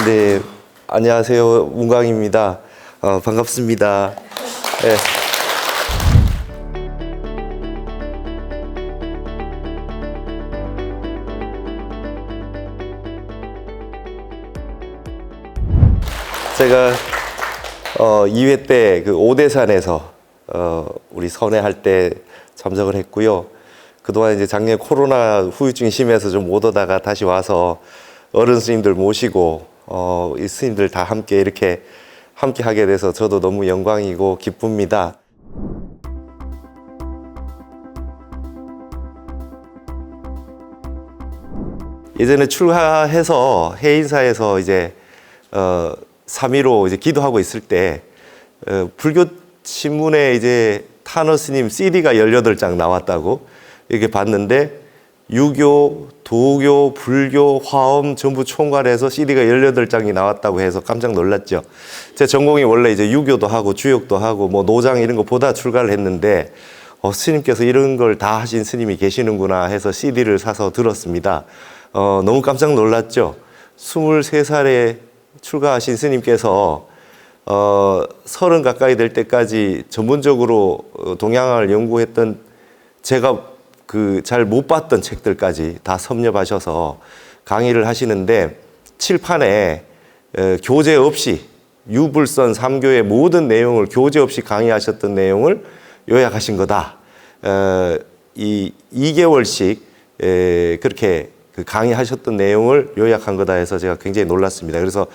네, 안녕하세요. 문광입니다. 반갑습니다. 네. 제가 2회 때 그 오대산에서 우리 선회할 때 참석을 했고요. 그동안 이제 작년 코로나 후유증이 심해서 좀 못 오다가 다시 와서 어른 스님들 모시고 이 스님들 다 함께 이렇게 함께 하게 돼서 저도 너무 영광이고 기쁩니다. 예전에 출가해서 해인사에서 이제 3.15 이제 기도하고 있을 때 불교 신문에 이제 타너 스님 CD가 18장 나왔다고 이렇게 봤는데 유교, 도교, 불교, 화엄 전부 총괄해서 CD가 18장이 나왔다고 해서 깜짝 놀랐죠. 제 전공이 원래 이제 유교도 하고 주역도 하고 뭐 노장 이런 거 보다 출가를 했는데 스님께서 이런 걸 다 하신 스님이 계시는구나 해서 CD를 사서 들었습니다. 너무 깜짝 놀랐죠. 23살에 출가하신 스님께서 30 가까이 될 때까지 전문적으로 동양을 연구했던 제가 잘 못 봤던 책들까지 다 섭렵하셔서 강의를 하시는데 칠판에 교재 없이 유불선 3교의 모든 내용을 교재 없이 강의하셨던 내용을 요약하신 거다. 2개월씩 그렇게 강의하셨던 내용을 요약한 거다 해서 제가 굉장히 놀랐습니다. 그래서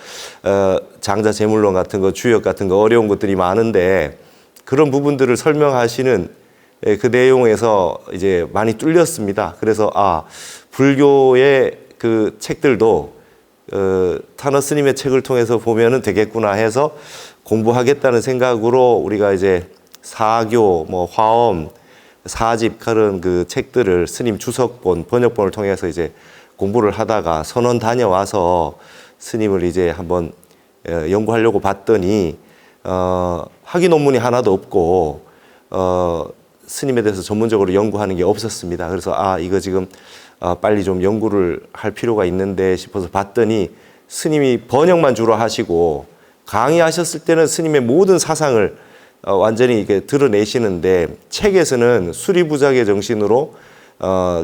장자 제물론 같은 거, 주역 같은 거 어려운 것들이 많은데 그런 부분들을 설명하시는 그 내용에서 이제 많이 뚫렸습니다. 그래서 불교의 그 책들도 타너 스님의 책을 통해서 보면은 되겠구나 해서 공부하겠다는 생각으로 우리가 이제 사교, 뭐 화엄, 사집 그런 그 책들을 스님 주석본, 번역본을 통해서 이제 공부를 하다가 선원 다녀와서 스님을 이제 한번 연구하려고 봤더니 학위 논문이 하나도 없고 스님에 대해서 전문적으로 연구하는 게 없었습니다. 그래서 이거 지금 빨리 좀 연구를 할 필요가 있는데 싶어서 봤더니 스님이 번역만 주로 하시고 강의하셨을 때는 스님의 모든 사상을 완전히 이렇게 드러내시는데 책에서는 수리부작의 정신으로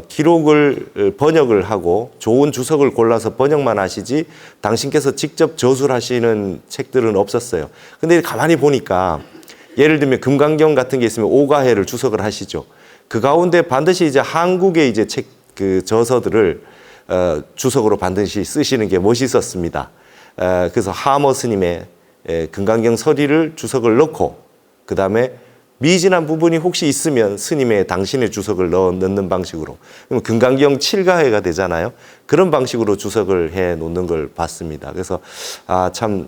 기록을 번역을 하고 좋은 주석을 골라서 번역만 하시지 당신께서 직접 저술하시는 책들은 없었어요. 근데 가만히 보니까 예를 들면 금강경 같은 게 있으면 오가해를 주석을 하시죠. 그 가운데 반드시 이제 한국의 이제 책 그 저서들을 주석으로 반드시 쓰시는 게 멋있었습니다. 그래서 하머 스님의 금강경 서리를 주석을 넣고 그 다음에 미진한 부분이 혹시 있으면 스님의 당신의 주석을 넣는 방식으로, 그럼 금강경 7가해가 되잖아요. 그런 방식으로 주석을 해 놓는 걸 봤습니다. 그래서 참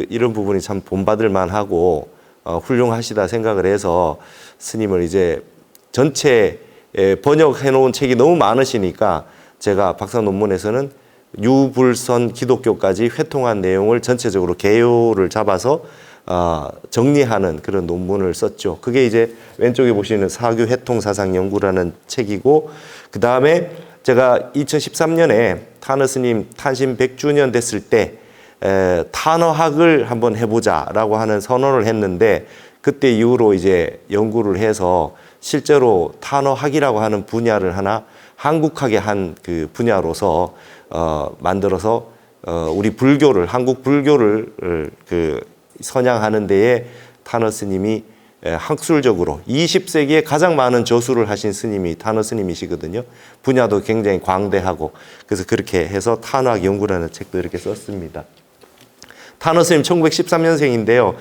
이런 부분이 참 본받을 만하고 훌륭하시다 생각을 해서 스님을 이제 전체 번역해 놓은 책이 너무 많으시니까 제가 박사 논문에서는 유불선 기독교까지 회통한 내용을 전체적으로 개요를 잡아서 정리하는 그런 논문을 썼죠. 그게 이제 왼쪽에 보시는 사교 회통 사상 연구라는 책이고, 그 다음에 제가 2013년에 타너 스님 탄신 100주년 됐을 때 탄어학을 한번 해보자라고 하는 선언을 했는데, 그때 이후로 이제 연구를 해서 실제로 탄어학이라고 하는 분야를 하나 한국학의 한 그 분야로서 만들어서 우리 불교를, 한국 불교를 선양하는 데에 타너 스님이 학술적으로 20세기에 가장 많은 저술을 하신 스님이 타너 스님이시거든요. 분야도 굉장히 광대하고, 그래서 그렇게 해서 탄어학 연구라는 책도 이렇게 썼습니다. 타너 스님 1913년생인데요.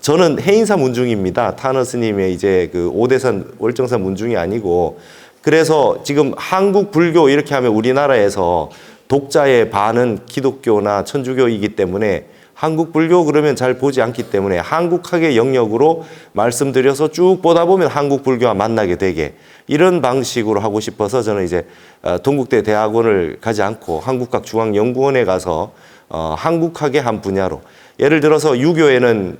저는 해인사 문중입니다. 타너 스님의 이제 그 오대산 월정산 문중이 아니고, 그래서 지금 한국 불교 이렇게 하면 우리나라에서 독자의 반은 기독교나 천주교이기 때문에 한국 불교 그러면 잘 보지 않기 때문에 한국학의 영역으로 말씀드려서 쭉 보다 보면 한국 불교와 만나게 되게, 이런 방식으로 하고 싶어서 저는 이제 동국대 대학원을 가지 않고 한국학 중앙연구원에 가서 한국학의 한 분야로, 예를 들어서 유교에는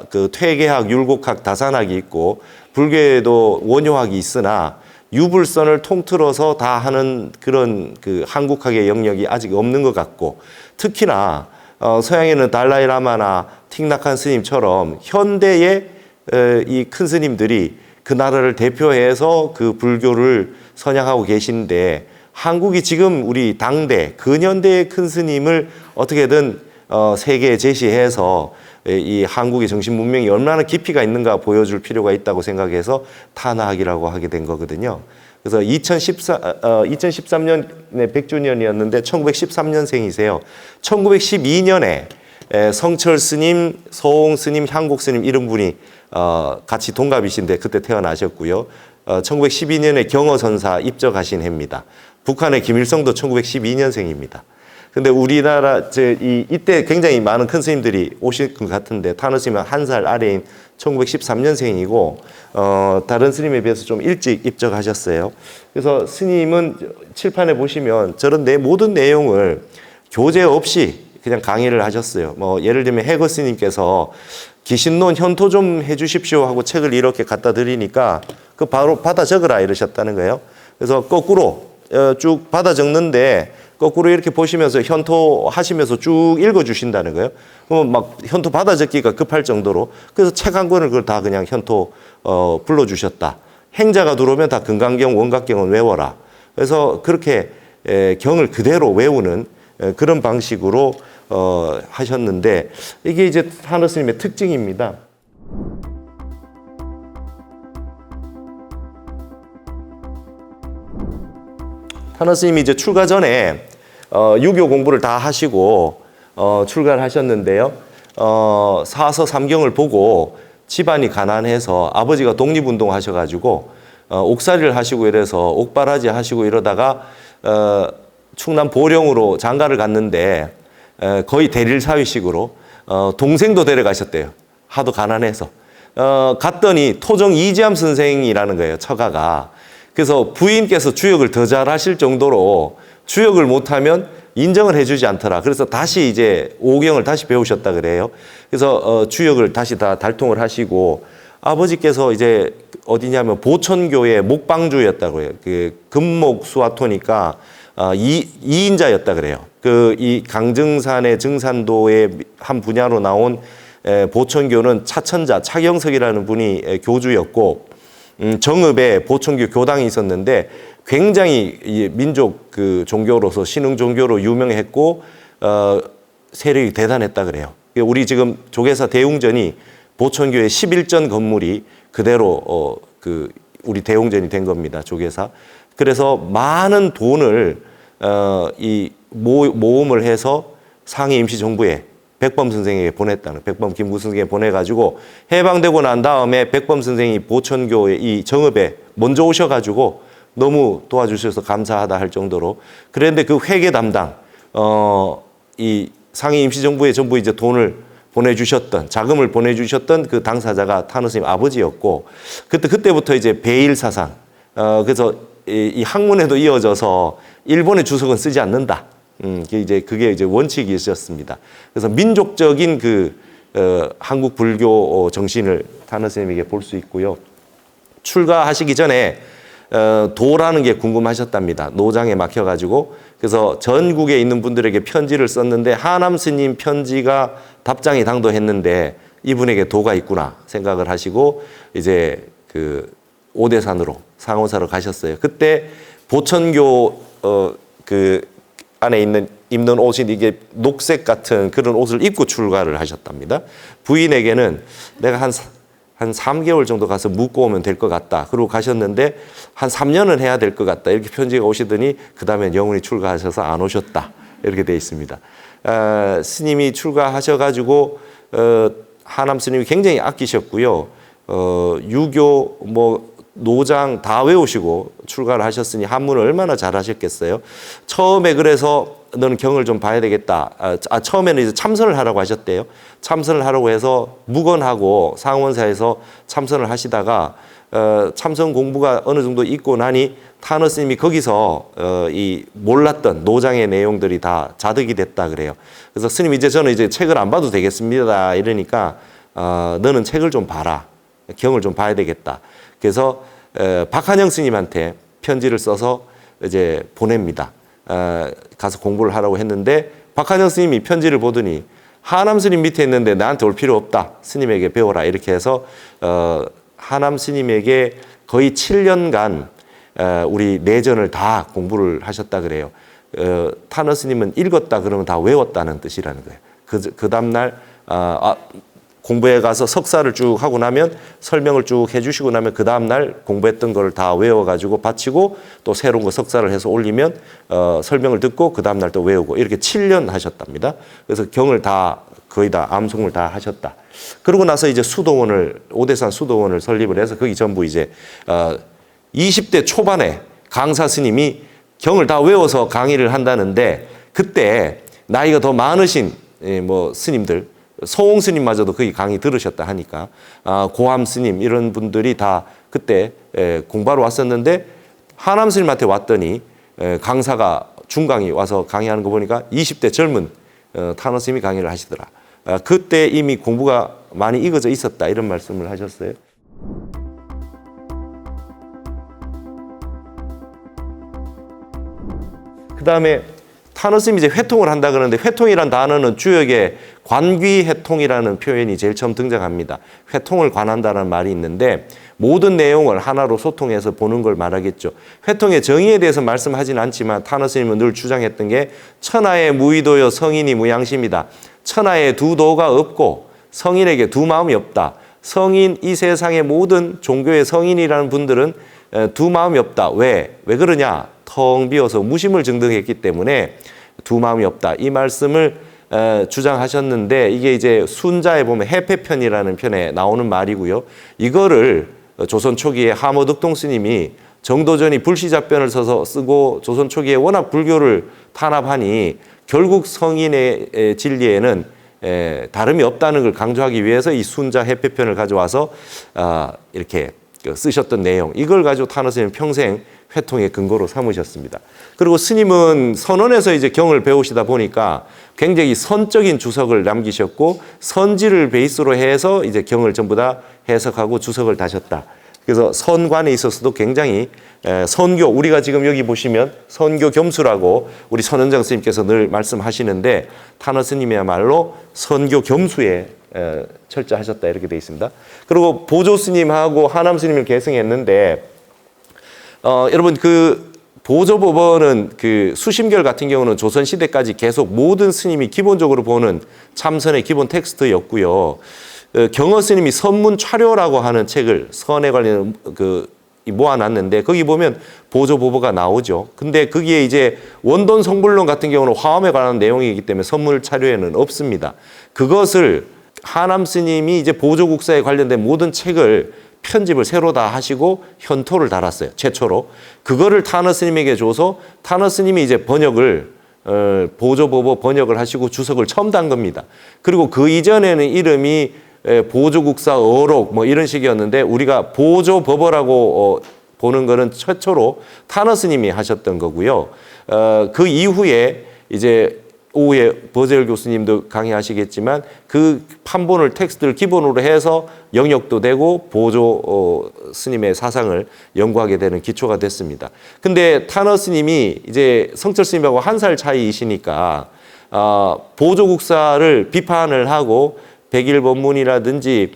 그 퇴계학, 율곡학, 다산학이 있고 불교에도 원효학이 있으나 유불선을 통틀어서 다 하는 그런 그 한국학의 영역이 아직 없는 것 같고, 특히나 서양에는 달라이라마나 틱나칸 스님처럼 현대의 이 큰 스님들이 그 나라를 대표해서 그 불교를 선양하고 계신데, 한국이 지금 우리 당대 근현대의 큰 스님을 어떻게든 세계에 제시해서 이 한국의 정신 문명이 얼마나 깊이가 있는가 보여줄 필요가 있다고 생각해서 탄화학이라고 하게 된 거거든요. 그래서 2013년에 100주년이었는데 1913년생이세요. 1912년에 성철 스님, 서홍 스님, 향곡 스님 이런 분이 같이 동갑이신데 그때 태어나셨고요. 1912년에 경어선사 입적하신 해입니다. 북한의 김일성도 1912년생입니다. 근데 우리나라 이때 굉장히 많은 큰 스님들이 오실 것 같은데, 타노 스님은 한 살 아래인 1913년생이고 다른 스님에 비해서 좀 일찍 입적하셨어요. 그래서 스님은 칠판에 보시면 저런 모든 내용을 교재 없이 그냥 강의를 하셨어요. 뭐 예를 들면 해거 스님께서 기신론 현토 좀 해주십시오 하고 책을 이렇게 갖다 드리니까 그 바로 받아 적으라 이러셨다는 거예요. 그래서 거꾸로 쭉 받아 적는데 거꾸로 이렇게 보시면서 현토 하시면서 쭉 읽어 주신다는 거예요. 그러면 막 현토 받아 적기가 급할 정도로, 그래서 책 한 권을 그걸 다 그냥 현토 불러 주셨다. 행자가 들어오면 다 금강경, 원각경은 외워라. 그래서 그렇게 경을 그대로 외우는 그런 방식으로 하셨는데, 이게 이제 타노 스님의 특징입니다. 타노 스님이 이제 출가 전에 유교 공부를 다 하시고 출가를 하셨는데요. 사서 삼경을 보고 집안이 가난해서 아버지가 독립운동 하셔가지고 옥살이를 하시고 이래서 옥바라지 하시고 이러다가 충남 보령으로 장가를 갔는데 거의 대릴사위식으로 동생도 데려가셨대요. 하도 가난해서. 갔더니 토정 이지암 선생이라는 거예요, 처가가. 그래서 부인께서 주역을 더 잘하실 정도로 주역을 못하면 인정을 해주지 않더라. 그래서 다시 이제 오경을 다시 배우셨다 그래요. 그래서 주역을 다시 다 달통을 하시고, 아버지께서 이제 어디냐면 보천교의 목방주였다고 해요. 그 금목 수화토니까 이인자였다 그래요. 그 이 강증산의 증산도의 한 분야로 나온 보천교는 차천자 차경석이라는 분이 교주였고, 정읍에 보천교 교당이 있었는데 굉장히 민족 그 종교로서 신흥 종교로 유명했고 세력이 대단했다 그래요. 우리 지금 조계사 대웅전이 보천교의 11전 건물이 그대로 그 우리 대웅전이 된 겁니다. 조계사. 그래서 많은 돈을 이 모음을 해서 상해 임시정부에 백범 선생에게 보냈다는, 백범 김구 선생에게 보내가지고 해방되고 난 다음에 백범 선생이 보천교의 이 정읍에 먼저 오셔가지고 너무 도와주셔서 감사하다 할 정도로, 그랬는데 그 회계 담당 이 상해 임시정부에 전부 이제 돈을 보내주셨던, 자금을 보내주셨던 그 당사자가 타노 스님 아버지였고, 그때부터 이제 배일 사상, 그래서 이 학문에도 이어져서 일본의 주석은 쓰지 않는다. 그게 이제 원칙이 있었습니다. 그래서 민족적인 그 한국 불교 정신을 타노 스님에게 볼 수 있고요. 출가하시기 전에 도라는 게 궁금하셨답니다. 노장에 막혀가지고. 그래서 전국에 있는 분들에게 편지를 썼는데 하남 스님 편지가 답장이 당도했는데 이분에게 도가 있구나 생각을 하시고 이제 그 오대산으로 상호사로 가셨어요. 그때 보천교 그 안에 입는 옷이 이게 녹색 같은 그런 옷을 입고 출가를 하셨답니다. 부인에게는 내가 한 3개월 정도 가서 묵고 오면 될 것 같다. 그러고 가셨는데 한 3년은 해야 될 것 같다. 이렇게 편지가 오시더니 그 다음에 영원히 출가하셔서 안 오셨다. 이렇게 되어 있습니다. 스님이 출가하셔가지고 하남 스님이 굉장히 아끼셨고요. 유교 노장 다 외우시고 출가를 하셨으니 한문을 얼마나 잘하셨겠어요. 처음에 그래서 너는 경을 좀 봐야 되겠다. 처음에는 이제 참선을 하라고 하셨대요. 참선을 하라고 해서 묵언하고 상원사에서 참선을 하시다가 참선 공부가 어느 정도 있고 나니 타노 스님이 거기서 이 몰랐던 노장의 내용들이 다 자득이 됐다 그래요. 그래서 스님 이제 저는 이제 책을 안 봐도 되겠습니다. 이러니까 너는 책을 좀 봐라. 경을 좀 봐야 되겠다. 그래서 박한영 스님한테 편지를 써서 이제 보냅니다. 가서 공부를 하라고 했는데 박한영 스님이 편지를 보더니 하남 스님 밑에 있는데 나한테 올 필요 없다. 스님에게 배워라. 이렇게 해서 하남 스님에게 거의 7년간 우리 내전을 다 공부를 하셨다 그래요. 타너 스님은 읽었다 그러면 다 외웠다는 뜻이라는 거예요. 그 다음날 공부해 가서 석사를 쭉 하고 나면 설명을 쭉 해주시고 나면 그 다음날 공부했던 걸 다 외워가지고 바치고 또 새로운 거 석사를 해서 올리면 설명을 듣고 그 다음날 또 외우고 이렇게 7년 하셨답니다. 그래서 경을 다 거의 다 암송을 다 하셨다. 그러고 나서 이제 수도원을 오대산 수도원을 설립을 해서 거기 전부 이제 20대 초반에 강사 스님이 경을 다 외워서 강의를 한다는데 그때 나이가 더 많으신 뭐 스님들 소홍 스님마저도 거기 강의 들으셨다 하니까 고함 스님 이런 분들이 다 그때 공부하러 왔었는데 하남 스님한테 왔더니 강사가 중강이 와서 강의하는 거 보니까 20대 젊은 타너 스님이 강의를 하시더라. 그때 이미 공부가 많이 익어져 있었다 이런 말씀을 하셨어요. 그 다음에 타너 스님이 이제 회통을 한다 그러는데 회통이란 단어는 주역에 관귀회통이라는 표현이 제일 처음 등장합니다. 회통을 관한다는 말이 있는데 모든 내용을 하나로 소통해서 보는 걸 말하겠죠. 회통의 정의에 대해서 말씀하지는 않지만 타너 스님은 늘 주장했던 게 천하의 무의도여 성인이 무양심이다. 천하에 두 도가 없고 성인에게 두 마음이 없다. 성인 이 세상의 모든 종교의 성인이라는 분들은 두 마음이 없다. 왜 그러냐? 텅 비어서 무심을 증득했기 때문에 두 마음이 없다. 이 말씀을 주장하셨는데 이게 이제 순자에 보면 해패편이라는 편에 나오는 말이고요. 이거를 조선 초기에 하모득동 스님이 정도전이 불시잡변을 써서 쓰고 조선 초기에 워낙 불교를 탄압하니 결국 성인의 진리에는 다름이 없다는 걸 강조하기 위해서 이 순자 해패편을 가져와서 이렇게 쓰셨던 내용 이걸 가지고 타너 스님은 평생 회통의 근거로 삼으셨습니다. 그리고 스님은 선원에서 이제 경을 배우시다 보니까 굉장히 선적인 주석을 남기셨고 선지를 베이스로 해서 이제 경을 전부 다 해석하고 주석을 다셨다. 그래서 선관에 있어서도 굉장히 선교 우리가 지금 여기 보시면 선교 겸수라고 우리 선원장 스님께서 늘 말씀하시는데 타너 스님이야말로 선교 겸수에 철저하셨다 이렇게 되어 있습니다. 그리고 보조 스님하고 하남 스님을 계승했는데 여러분 그 보조법원은 그 수심결 같은 경우는 조선 시대까지 계속 모든 스님이 기본적으로 보는 참선의 기본 텍스트였고요. 경어 스님이 선문차료라고 하는 책을 선에 관련 모아놨는데 거기 보면 보조보보가 나오죠. 근데 거기에 이제 원돈 성불론 같은 경우는 화엄에 관한 내용이기 때문에 선문차료에는 없습니다. 그것을 하남 스님이 이제 보조국사에 관련된 모든 책을 편집을 새로 다 하시고 현토를 달았어요. 최초로. 그거를 타너 스님에게 줘서 타너 스님이 이제 번역을 보조보보 번역을 하시고 주석을 처음 단 겁니다. 그리고 그 이전에는 이름이 보조국사 어록 뭐 이런 식이었는데 우리가 보조법어라고 보는 거는 최초로 타너 스님이 하셨던 거고요. 그 이후에 이제 오후에 버젤 교수님도 강의하시겠지만 그 판본을 텍스트를 기본으로 해서 영역도 되고 보조 스님의 사상을 연구하게 되는 기초가 됐습니다. 근데 타너 스님이 이제 성철 스님하고 한 살 차이이시니까 보조국사를 비판을 하고 백일본문이라든지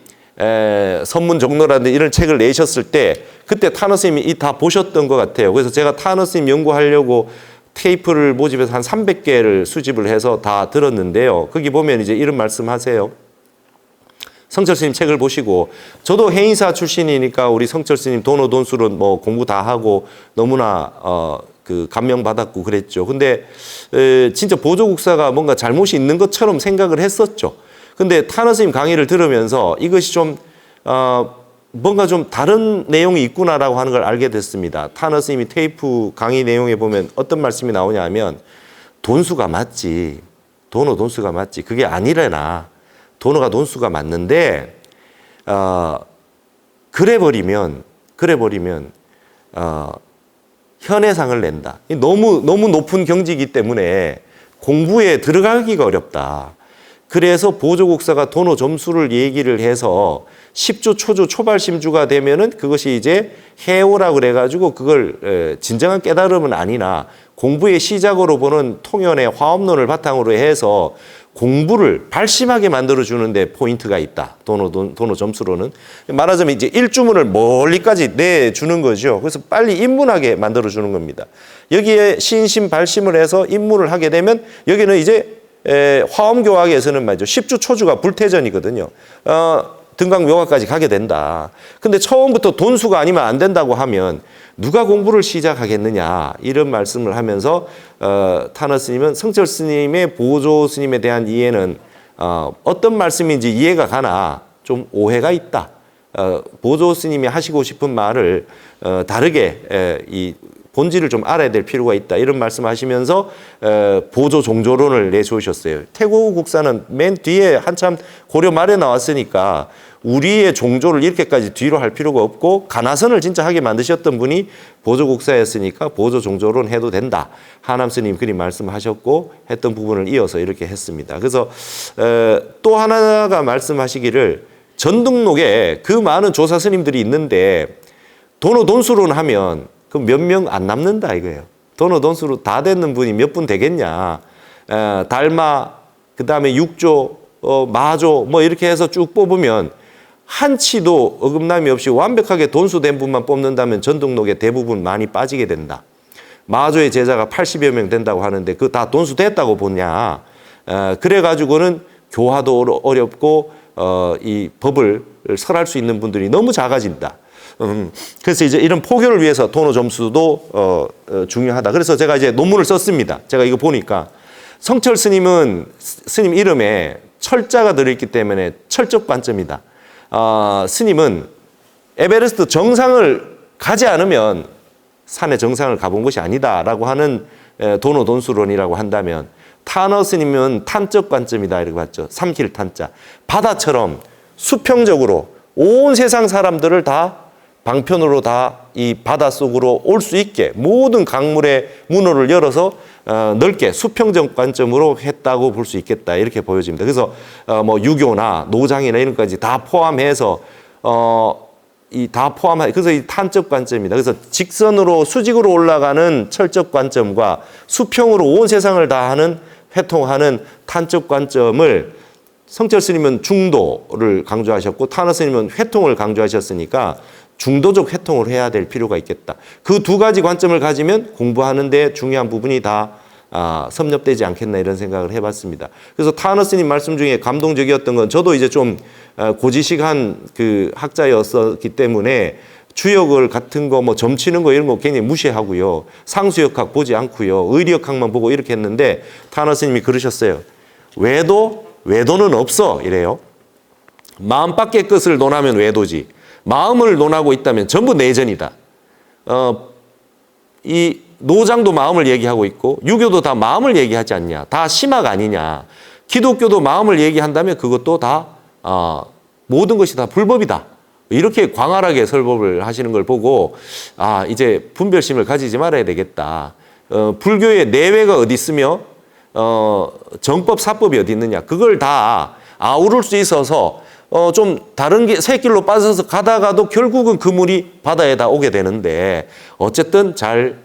선문종로라든지 이런 책을 내셨을 때 그때 타너 스님이 다 보셨던 것 같아요. 그래서 제가 타너 스님 연구하려고 테이프를 모집해서 한 300개를 수집을 해서 다 들었는데요. 거기 보면 이제 이런 말씀 하세요. 성철 스님 책을 보시고 저도 해인사 출신이니까 우리 성철 스님 돈오돈술은 뭐 공부 다 하고 너무나 그 감명받았고 그랬죠. 근데 진짜 보조국사가 뭔가 잘못이 있는 것처럼 생각을 했었죠. 근데 타너 스님 강의를 들으면서 이것이 좀 뭔가 좀 다른 내용이 있구나라고 하는 걸 알게 됐습니다. 타너 스님이 테이프 강의 내용에 보면 어떤 말씀이 나오냐 하면 돈수가 맞지. 돈어 돈수가 맞지. 그게 아니래나. 돈어가 돈수가 맞는데 그래 버리면 현해상을 낸다. 너무 높은 경지이기 때문에 공부에 들어가기가 어렵다. 그래서 보조국사가 도노 점수를 얘기를 해서 10주, 초주, 초발심주가 되면은 그것이 이제 해오라고 그래가지고 그걸 진정한 깨달음은 아니나 공부의 시작으로 보는 통연의 화엄론을 바탕으로 해서 공부를 발심하게 만들어주는데 포인트가 있다. 도노 점수로는. 말하자면 이제 일주문을 멀리까지 내주는 거죠. 그래서 빨리 입문하게 만들어주는 겁니다. 여기에 신심 발심을 해서 입문을 하게 되면 여기는 이제 화엄교학에서는 말이죠. 10주 초주가 불태전이거든요. 등강묘학까지 가게 된다. 근데 처음부터 돈수가 아니면 안 된다고 하면 누가 공부를 시작하겠느냐 이런 말씀을 하면서 타너 스님은 성철 스님의 보조 스님에 대한 이해는 어떤 말씀인지 이해가 가나 좀 오해가 있다. 보조 스님이 하시고 싶은 말을 다르게 이 본질을 좀 알아야 될 필요가 있다. 이런 말씀하시면서 보조 종조론을 내세우셨어요. 태고 국사는 맨 뒤에 한참 고려 말에 나왔으니까 우리의 종조를 이렇게까지 뒤로 할 필요가 없고 가나선을 진짜 하게 만드셨던 분이 보조 국사였으니까 보조 종조론 해도 된다. 하남 스님 그리 말씀하셨고 했던 부분을 이어서 이렇게 했습니다. 그래서 또 하나가 말씀하시기를 전등록에 그 많은 조사 스님들이 있는데 도노돈수론 하면 그 몇 명 안 남는다 이거예요. 도노돈수로 다 되는 분이 몇 분 되겠냐. 달마, 그 다음에 육조, 마조 뭐 이렇게 해서 쭉 뽑으면 한치도 어긋남이 없이 완벽하게 돈수된 분만 뽑는다면 전등록에 대부분 많이 빠지게 된다. 마조의 제자가 80여 명 된다고 하는데 그거 다 돈수됐다고 보냐. 그래가지고는 교화도 어렵고 이 법을 설할 수 있는 분들이 너무 작아진다. 그래서 이제 이런 포교를 위해서 도노 점수도 중요하다. 그래서 제가 이제 논문을 썼습니다. 제가 이거 보니까 성철 스님은 스님 이름에 철자가 들어있기 때문에 철적 관점이다. 스님은 에베레스트 정상을 가지 않으면 산의 정상을 가본 것이 아니다라고 하는 도노 돈수론이라고 한다면 타너 스님은 탄적 관점이다 이렇게 봤죠. 삼킬 탄자. 바다처럼 수평적으로 온 세상 사람들을 다 방편으로 다 이 바닷속으로 올 수 있게 모든 강물의 문호를 열어서 넓게 수평적 관점으로 했다고 볼 수 있겠다 이렇게 보여집니다. 그래서 뭐 유교나 노장이나 이런 것까지 다 포함해서 그래서 이 탄적 관점이다. 그래서 직선으로 수직으로 올라가는 철적 관점과 수평으로 온 세상을 다 하는 회통하는 탄적 관점을 성철 스님은 중도를 강조하셨고 타너 스님은 회통을 강조하셨으니까 중도적 회통을 해야 될 필요가 있겠다. 그 두 가지 관점을 가지면 공부하는 데 중요한 부분이 다 섭렵되지 않겠나 이런 생각을 해봤습니다. 그래서 타너 스님 말씀 중에 감동적이었던 건 저도 이제 좀 고지식한 그 학자였었기 때문에 주역을 같은 거 뭐 점치는 거 이런 거 굉장히 무시하고요. 상수역학 보지 않고요. 의리역학만 보고 이렇게 했는데 타너 스님이 그러셨어요. 외도는 없어 이래요. 마음 밖의 것을 논하면 외도지. 마음을 논하고 있다면 전부 내전이다. 이 노장도 마음을 얘기하고 있고 유교도 다 마음을 얘기하지 않냐. 다 심학 아니냐. 기독교도 마음을 얘기한다면 그것도 다 모든 것이 다 불법이다. 이렇게 광활하게 설법을 하시는 걸 보고 이제 분별심을 가지지 말아야 되겠다. 불교의 내외가 어디 있으며 정법, 사법이 어디 있느냐. 그걸 다 아우를 수 있어서 좀 다른 새길로 빠져서 가다가도 결국은 그 물이 바다에다 오게 되는데 어쨌든 잘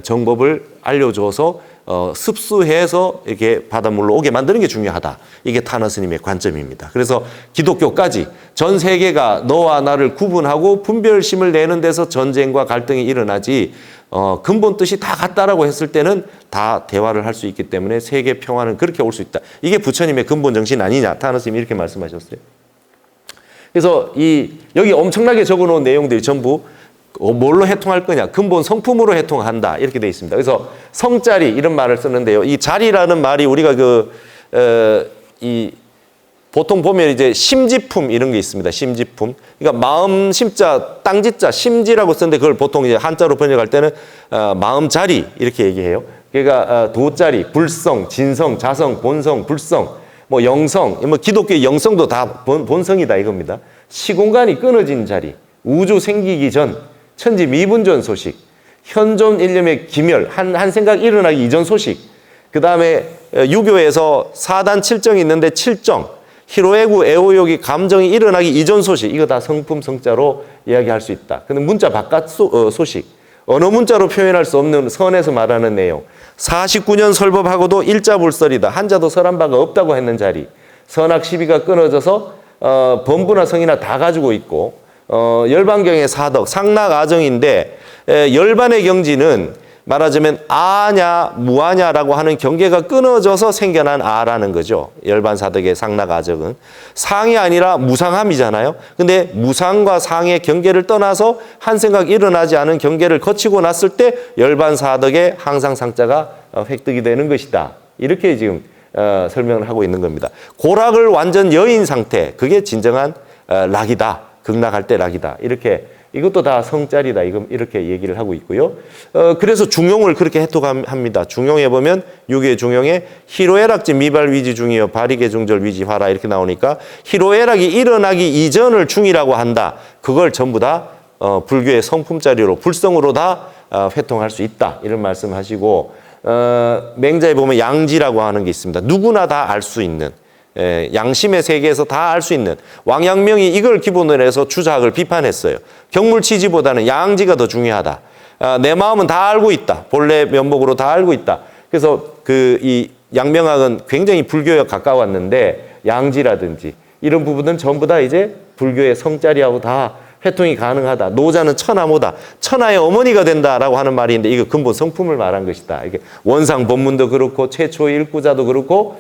정법을 알려줘서 습수해서 이렇게 바닷물로 오게 만드는 게 중요하다. 이게 타너 스님의 관점입니다. 그래서 기독교까지 전 세계가 너와 나를 구분하고 분별심을 내는 데서 전쟁과 갈등이 일어나지 근본 뜻이 다 같다라고 했을 때는 다 대화를 할 수 있기 때문에 세계 평화는 그렇게 올 수 있다. 이게 부처님의 근본 정신 아니냐. 타너 스님이 이렇게 말씀하셨어요. 그래서 여기 엄청나게 적어놓은 내용들이 전부 뭘로 해통할 거냐. 근본 성품으로 해통한다. 이렇게 돼 있습니다. 그래서 성자리 이런 말을 쓰는데요. 이 자리라는 말이 우리가 보통 보면 이제 심지품 이런 게 있습니다. 심지품. 그러니까 마음 심자, 땅지자, 심지라고 쓰는데 그걸 보통 이제 한자로 번역할 때는 마음자리 이렇게 얘기해요. 그러니까 도자리, 불성, 진성, 자성, 본성, 불성. 뭐 영성, 뭐 기독교의 영성도 다 본성이다 이겁니다. 시공간이 끊어진 자리, 우주 생기기 전, 천지 미분전 소식, 현존 일념의 기멸, 한 생각 일어나기 이전 소식, 그 다음에 유교에서 사단 칠정이 있는데 칠정, 희로애구, 애호욕이 감정이 일어나기 이전 소식, 이거 다 성품 성자로 이야기할 수 있다. 근데 문자 바깥 소식, 언어 문자로 표현할 수 없는 선에서 말하는 내용. 49년 설법하고도 일자불설이다. 한자도 설한 바가 없다고 했는 자리. 선악 시비가 끊어져서 범부나 성이나 다 가지고 있고, 열반경의 사덕, 상락아정인데, 열반의 경지는 말하자면 아냐 무아냐라고 하는 경계가 끊어져서 생겨난 아라는 거죠. 열반사덕의 상락아정은 상이 아니라 무상함이잖아요. 근데 무상과 상의 경계를 떠나서 한 생각 일어나지 않은 경계를 거치고 났을 때 열반사덕의 항상 상자가 획득이 되는 것이다. 이렇게 지금 설명을 하고 있는 겁니다. 고락을 완전 여인 상태, 그게 진정한 락이다. 극락할 때 락이다. 이렇게, 이것도 다 성짜리다. 이렇게 얘기를 하고 있고요. 그래서 중용을 그렇게 해석합니다. 중용에 보면 유교의 중용에 희로애락지 미발위지 중이여 발이계 중절 위지화라 이렇게 나오니까 희로애락이 일어나기 이전을 중이라고 한다. 그걸 전부 다 불교의 성품짜리로 불성으로 다 회통할 수 있다. 이런 말씀하시고, 맹자에 보면 양지라고 하는 게 있습니다. 누구나 다 알 수 있는, 양심의 세계에서 다 알 수 있는, 왕양명이 이걸 기본으로 해서 주작을 비판했어요. 경물치지보다는 양지가 더 중요하다. 내 마음은 다 알고 있다. 본래 면목으로 다 알고 있다. 그래서 이 양명학은 굉장히 불교에 가까웠는데 양지라든지 이런 부분은 전부 다 이제 불교의 성자리하고 다 회통이 가능하다. 노자는 천하모다. 천하의 어머니가 된다라고 하는 말이 있는데, 이거 근본 성품을 말한 것이다. 이게 원상 법문도 그렇고 최초의 일구자도 그렇고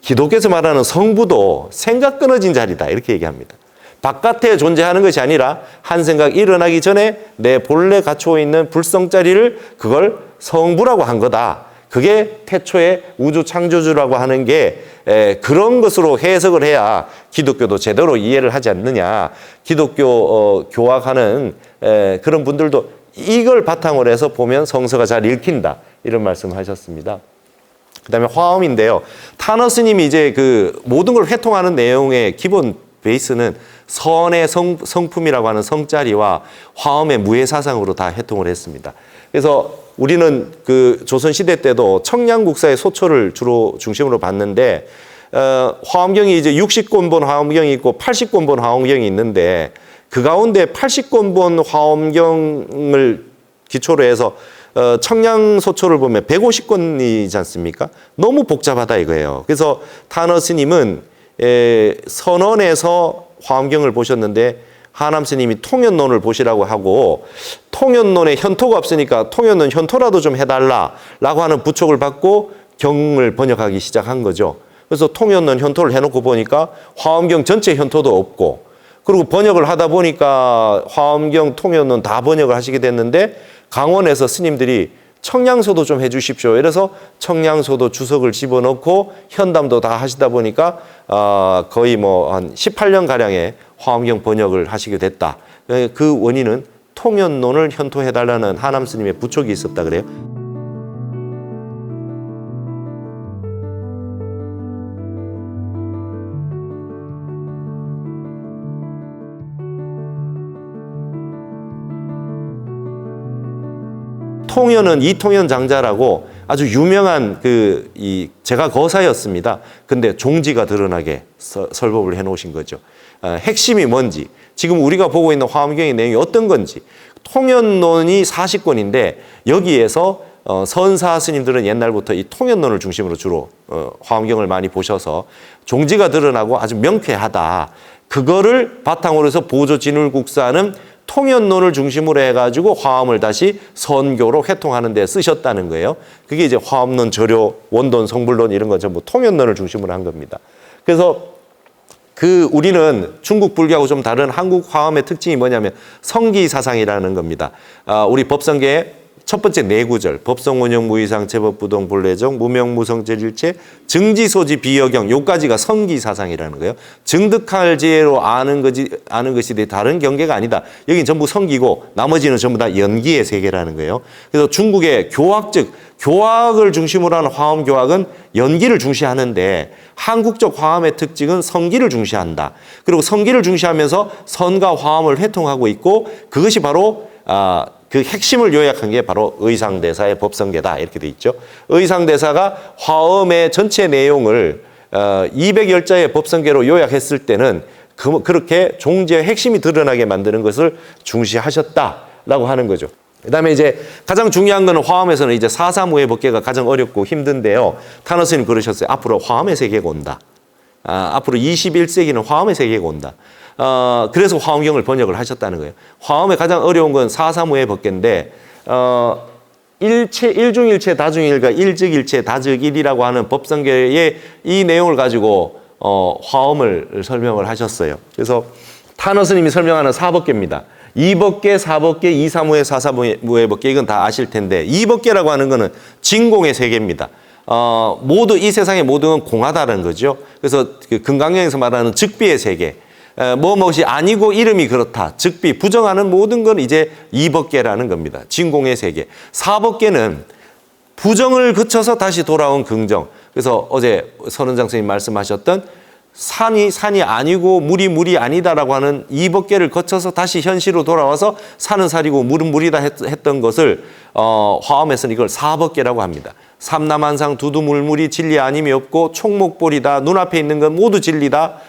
기독교에서 말하는 성부도 생각 끊어진 자리다. 이렇게 얘기합니다. 바깥에 존재하는 것이 아니라 한 생각 일어나기 전에 내 본래 갖추어 있는 불성자리를, 그걸 성부라고 한 거다. 그게 태초의 우주 창조주라고 하는 게 그런 것으로 해석을 해야 기독교도 제대로 이해를 하지 않느냐. 기독교 교학하는 그런 분들도 이걸 바탕으로 해서 보면 성서가 잘 읽힌다. 이런 말씀을 하셨습니다. 그 다음에 화엄인데요. 타너 스님이 이제 그 모든 걸 회통하는 내용의 기본 베이스는 선의 성품이라고 하는 성자리와 화엄의 무해사상으로 다 회통을 했습니다. 그래서 우리는 그 조선시대 때도 청량국사의 소초를 주로 중심으로 봤는데, 화엄경이 이제 60권본 화엄경이 있고 80권본 화엄경이 있는데, 그 가운데 80권본 화엄경을 기초로 해서 청량소초를 보면 150권이지 않습니까? 너무 복잡하다 이거예요. 그래서 타너 스님은 선언에서 화엄경을 보셨는데 하남 스님이 통연론을 보시라고 하고, 통연론에 현토가 없으니까 통연론 현토라도 좀 해달라라고 하는 부촉을 받고 경을 번역하기 시작한 거죠. 그래서 통연론 현토를 해놓고 보니까 화엄경 전체 현토도 없고, 그리고 번역을 하다 보니까 화엄경, 통연론 다 번역을 하시게 됐는데, 강원에서 스님들이 청량소도 좀 해주십시오. 이래서 청량소도 주석을 집어넣고 현담도 다 하시다 보니까 거의 뭐 한 18년가량의 화엄경 번역을 하시게 됐다. 그 원인은 통연론을 현토해달라는 하남 스님의 부촉이 있었다 그래요. 통연은 이통연 장자라고 아주 유명한 제가 거사였습니다. 근데 종지가 드러나게 설법을 해놓으신 거죠. 핵심이 뭔지, 지금 우리가 보고 있는 화엄경의 내용이 어떤 건지, 통연론이 40권인데 여기에서 선사 스님들은 옛날부터 이 통연론을 중심으로 주로 화엄경을 많이 보셔서 종지가 드러나고 아주 명쾌하다. 그거를 바탕으로 해서 보조진울국사는 통연론을 중심으로 해가지고 화엄을 다시 선교로 회통하는 데 쓰셨다는 거예요. 그게 이제 화엄론, 절요, 원돈, 성불론 이런 건 전부 통연론을 중심으로 한 겁니다. 그래서 우리는 중국 불교하고 좀 다른 한국 화엄의 특징이 뭐냐면 성기사상이라는 겁니다. 우리 법성계의 첫 번째 네 구절, 법성운영 무이상 제법부동 본래정 무명무성제일체 증지소지 비여경, 요까지가 성기사상이라는 거예요. 증득할 지혜로 아는 것이 다른 경계가 아니다. 여긴 전부 성기고 나머지는 전부 다 연기의 세계라는 거예요. 그래서 중국의 교학즉 교학을 중심으로 하는 화엄교학은 연기를 중시하는데, 한국적 화엄의 특징은 성기를 중시한다. 그리고 성기를 중시하면서 선과 화엄을 회통하고 있고, 그것이 바로 그 핵심을 요약한 게 바로 의상대사의 법성계다 이렇게 돼 있죠. 의상대사가 화엄의 전체 내용을 200여자의 법성계로 요약했을 때는 그렇게 종지의 핵심이 드러나게 만드는 것을 중시하셨다라고 하는 거죠. 그다음에 이제 가장 중요한 거는 화엄에서는 이제 사사무예 법계가 가장 어렵고 힘든데요. 타너 스님 그러셨어요. 앞으로 화엄의 세계가 온다. 앞으로 21세기는 화엄의 세계가 온다. 그래서 화엄경을 번역을 하셨다는 거예요. 화엄의 가장 어려운 건 사사무예 법계인데 일중일체 다중일과 일즉일체 다즉일이라고 하는 법성계의 이 내용을 가지고 화엄을 설명을 하셨어요. 그래서 타너 스님이 설명하는 사법계입니다. 이법계, 사법계, 이사무예, 사사무예 법계 이건 다 아실 텐데 이법계라고 하는 거는 진공의 세계입니다. 모두 이 세상의 모든 건 공하다는 거죠. 그래서 그 금강경에서 말하는 즉비의 세계, 무엇이 아니고 이름이 그렇다. 즉비, 부정하는 모든 건 이제 이법계라는 겁니다. 진공의 세계. 사법계는 부정을 거쳐서 다시 돌아온 긍정. 그래서 어제 선원장 선생님 말씀하셨던 산이 아니고 물이 아니다라고 하는 이법계를 거쳐서 다시 현실로 돌아와서 산은 살이고 물은 물이다 했던 것을 화엄에서는 이걸 사법계라고 합니다. 삼남한상 두두물물이 진리 아님이 없고 총목볼이다. 눈앞에 있는 건 모두 진리다.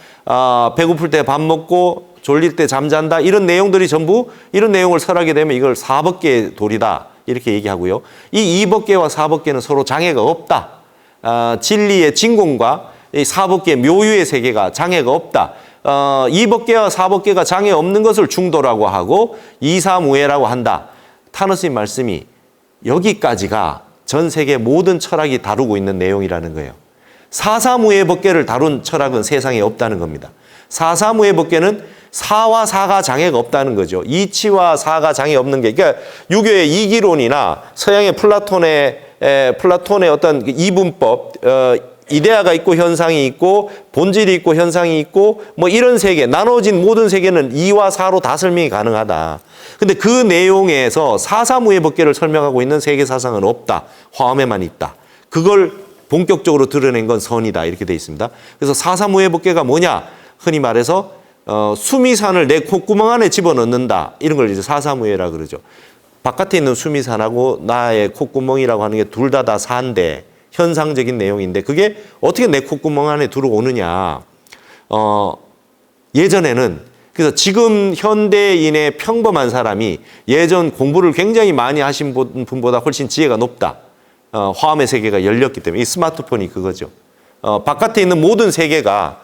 배고플 때 밥 먹고 졸릴 때 잠잔다. 이런 내용들이 전부 이런 내용을 설하게 되면 이걸 사법계의 도리다. 이렇게 얘기하고요. 이 이법계와 사법계는 서로 장애가 없다. 진리의 진공과 이 사법계 묘유의 세계가 장애가 없다. 이법계와 사법계가 장애 없는 것을 중도라고 하고 이사무예라고 한다. 타너 스님 말씀이 여기까지가 전 세계 모든 철학이 다루고 있는 내용이라는 거예요. 사사무예 법계를 다룬 철학은 세상에 없다는 겁니다. 사사무예 법계는 사와 사가 장애가 없다는 거죠. 이치와 사가 장애 없는 게, 그러니까 유교의 이기론이나 서양의 플라톤의 어떤 이분법, 이데아가 있고 현상이 있고 본질이 있고 현상이 있고 뭐 이런 세계, 나눠진 모든 세계는 이와 사로 다 설명이 가능하다. 근데 그 내용에서 사사무예 법계를 설명하고 있는 세계사상은 없다. 화엄에만 있다. 그걸 본격적으로 드러낸 건 선이다. 이렇게 돼 있습니다. 그래서 사사무예 법계가 뭐냐? 흔히 말해서 수미산을 내 콧구멍 안에 집어넣는다. 이런 걸 이제 사사무예라 그러죠. 바깥에 있는 수미산하고 나의 콧구멍이라고 하는 게 둘 다 사인데 현상적인 내용인데 그게 어떻게 내 콧구멍 안에 들어오느냐. 예전에는 그래서 지금 현대인의 평범한 사람이 예전 공부를 굉장히 많이 하신 분보다 훨씬 지혜가 높다. 화엄의 세계가 열렸기 때문에 이 스마트폰이 그거죠. 바깥에 있는 모든 세계가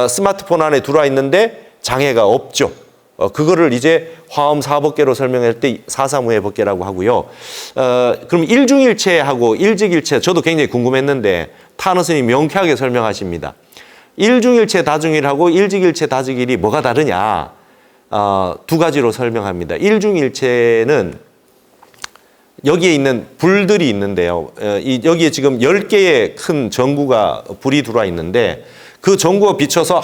스마트폰 안에 들어와 있는데 장애가 없죠. 그거를 이제 화엄 사법계로 설명할 때 사사무예 법계라고 하고요. 그럼 일중일체하고 일즉일체 저도 굉장히 궁금했는데 타너 스님이 명쾌하게 설명하십니다. 일중일체 다중일하고 일즉일체 다즉일이 뭐가 다르냐? 두 가지로 설명합니다. 일중일체는 여기에 있는 불들이 있는데요. 여기에 지금 10개의 큰 전구가 불이 들어와 있는데 그 전구가 비춰서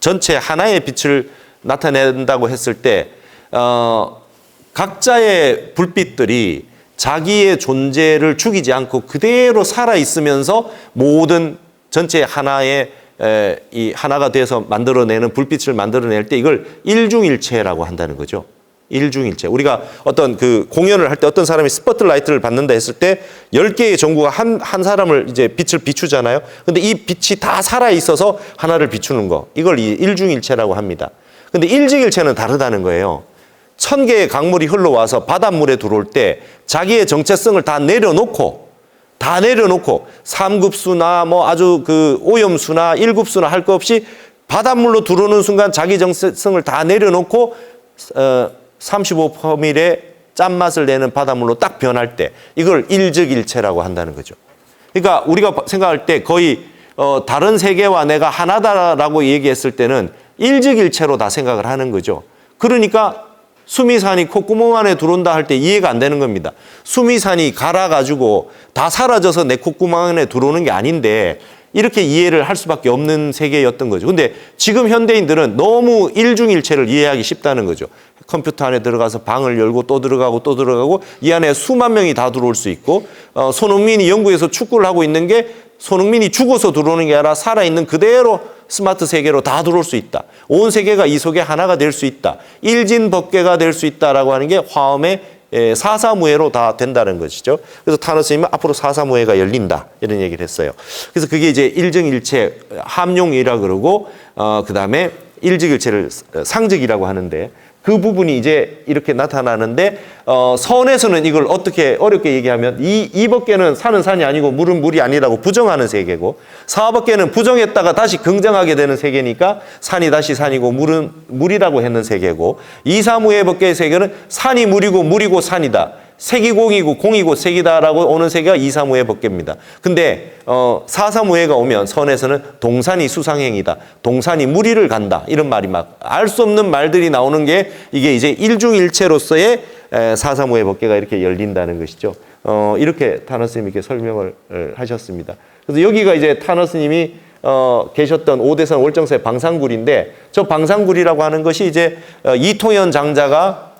전체 하나의 빛을 나타낸다고 했을 때 각자의 불빛들이 자기의 존재를 죽이지 않고 그대로 살아있으면서 모든 전체 하나의 이 하나가 돼서 만들어내는 불빛을 만들어낼 때 이걸 일중일체라고 한다는 거죠. 일중일체. 우리가 어떤 그 공연을 할 때 어떤 사람이 스포트라이트를 받는다 했을 때 10개의 전구가 한 사람을 이제 빛을 비추잖아요. 근데 이 빛이 다 살아있어서 하나를 비추는 거. 이걸 일중일체라고 합니다. 근데 일즉일체는 다르다는 거예요. 1000개의 강물이 흘러와서 바닷물에 들어올 때 자기의 정체성을 다 내려놓고 3급수나 뭐 아주 그 오염수나 1급수나 할 거 없이 바닷물로 들어오는 순간 자기 정체성을 다 내려놓고 35%의 짠맛을 내는 바닷물로 딱 변할 때 이걸 일즉일체라고 한다는 거죠. 그러니까 우리가 생각할 때 거의 다른 세계와 내가 하나다라고 얘기했을 때는 일즉일체로 다 생각을 하는 거죠. 그러니까 수미산이 콧구멍 안에 들어온다 할 때 이해가 안 되는 겁니다. 수미산이 갈아가지고 다 사라져서 내 콧구멍 안에 들어오는 게 아닌데 이렇게 이해를 할 수밖에 없는 세계였던 거죠. 근데 지금 현대인들은 너무 일중일체를 이해하기 쉽다는 거죠. 컴퓨터 안에 들어가서 방을 열고 또 들어가고 이 안에 수만 명이 다 들어올 수 있고 손흥민이 영국에서 축구를 하고 있는 게 손흥민이 죽어서 들어오는 게 아니라 살아있는 그대로 스마트 세계로 다 들어올 수 있다. 온 세계가 이 속에 하나가 될 수 있다. 일진법계가 될 수 있다라고 하는 게 화엄의 사사무예로 다 된다는 것이죠. 그래서 타너 스님은 앞으로 사사무예가 열린다 이런 얘기를 했어요. 그래서 그게 이제 일정일체 함용이라 그러고 그다음에 일직일체를 상직이라고 하는데 그 부분이 이제 이렇게 나타나는데 선에서는 이걸 어떻게 어렵게 얘기하면 이 법계는 산은 산이 아니고 물은 물이 아니라고 부정하는 세계고 사법계는 부정했다가 다시 긍정하게 되는 세계니까 산이 다시 산이고 물은 물이라고 했는 세계고 이사무예 법계의 세계는 산이 물이고 물이고 산이다. 색이 공이고 공이고 색이다라고 오는 세계가 이사무예 법계입니다. 근데 사사무예가 오면 선에서는 동산이 수상행이다. 동산이 무리를 간다. 이런 말이 막 알 수 없는 말들이 나오는 게 이게 이제 일중일체로서의 사사무예 법계가 이렇게 열린다는 것이죠. 이렇게 타너 스님이 이렇게 설명을 하셨습니다. 그래서 여기가 이제 타너 스님이 계셨던 오대산 월정사의 방산굴인데 저 방산굴이라고 하는 것이 이제 이통현 장자가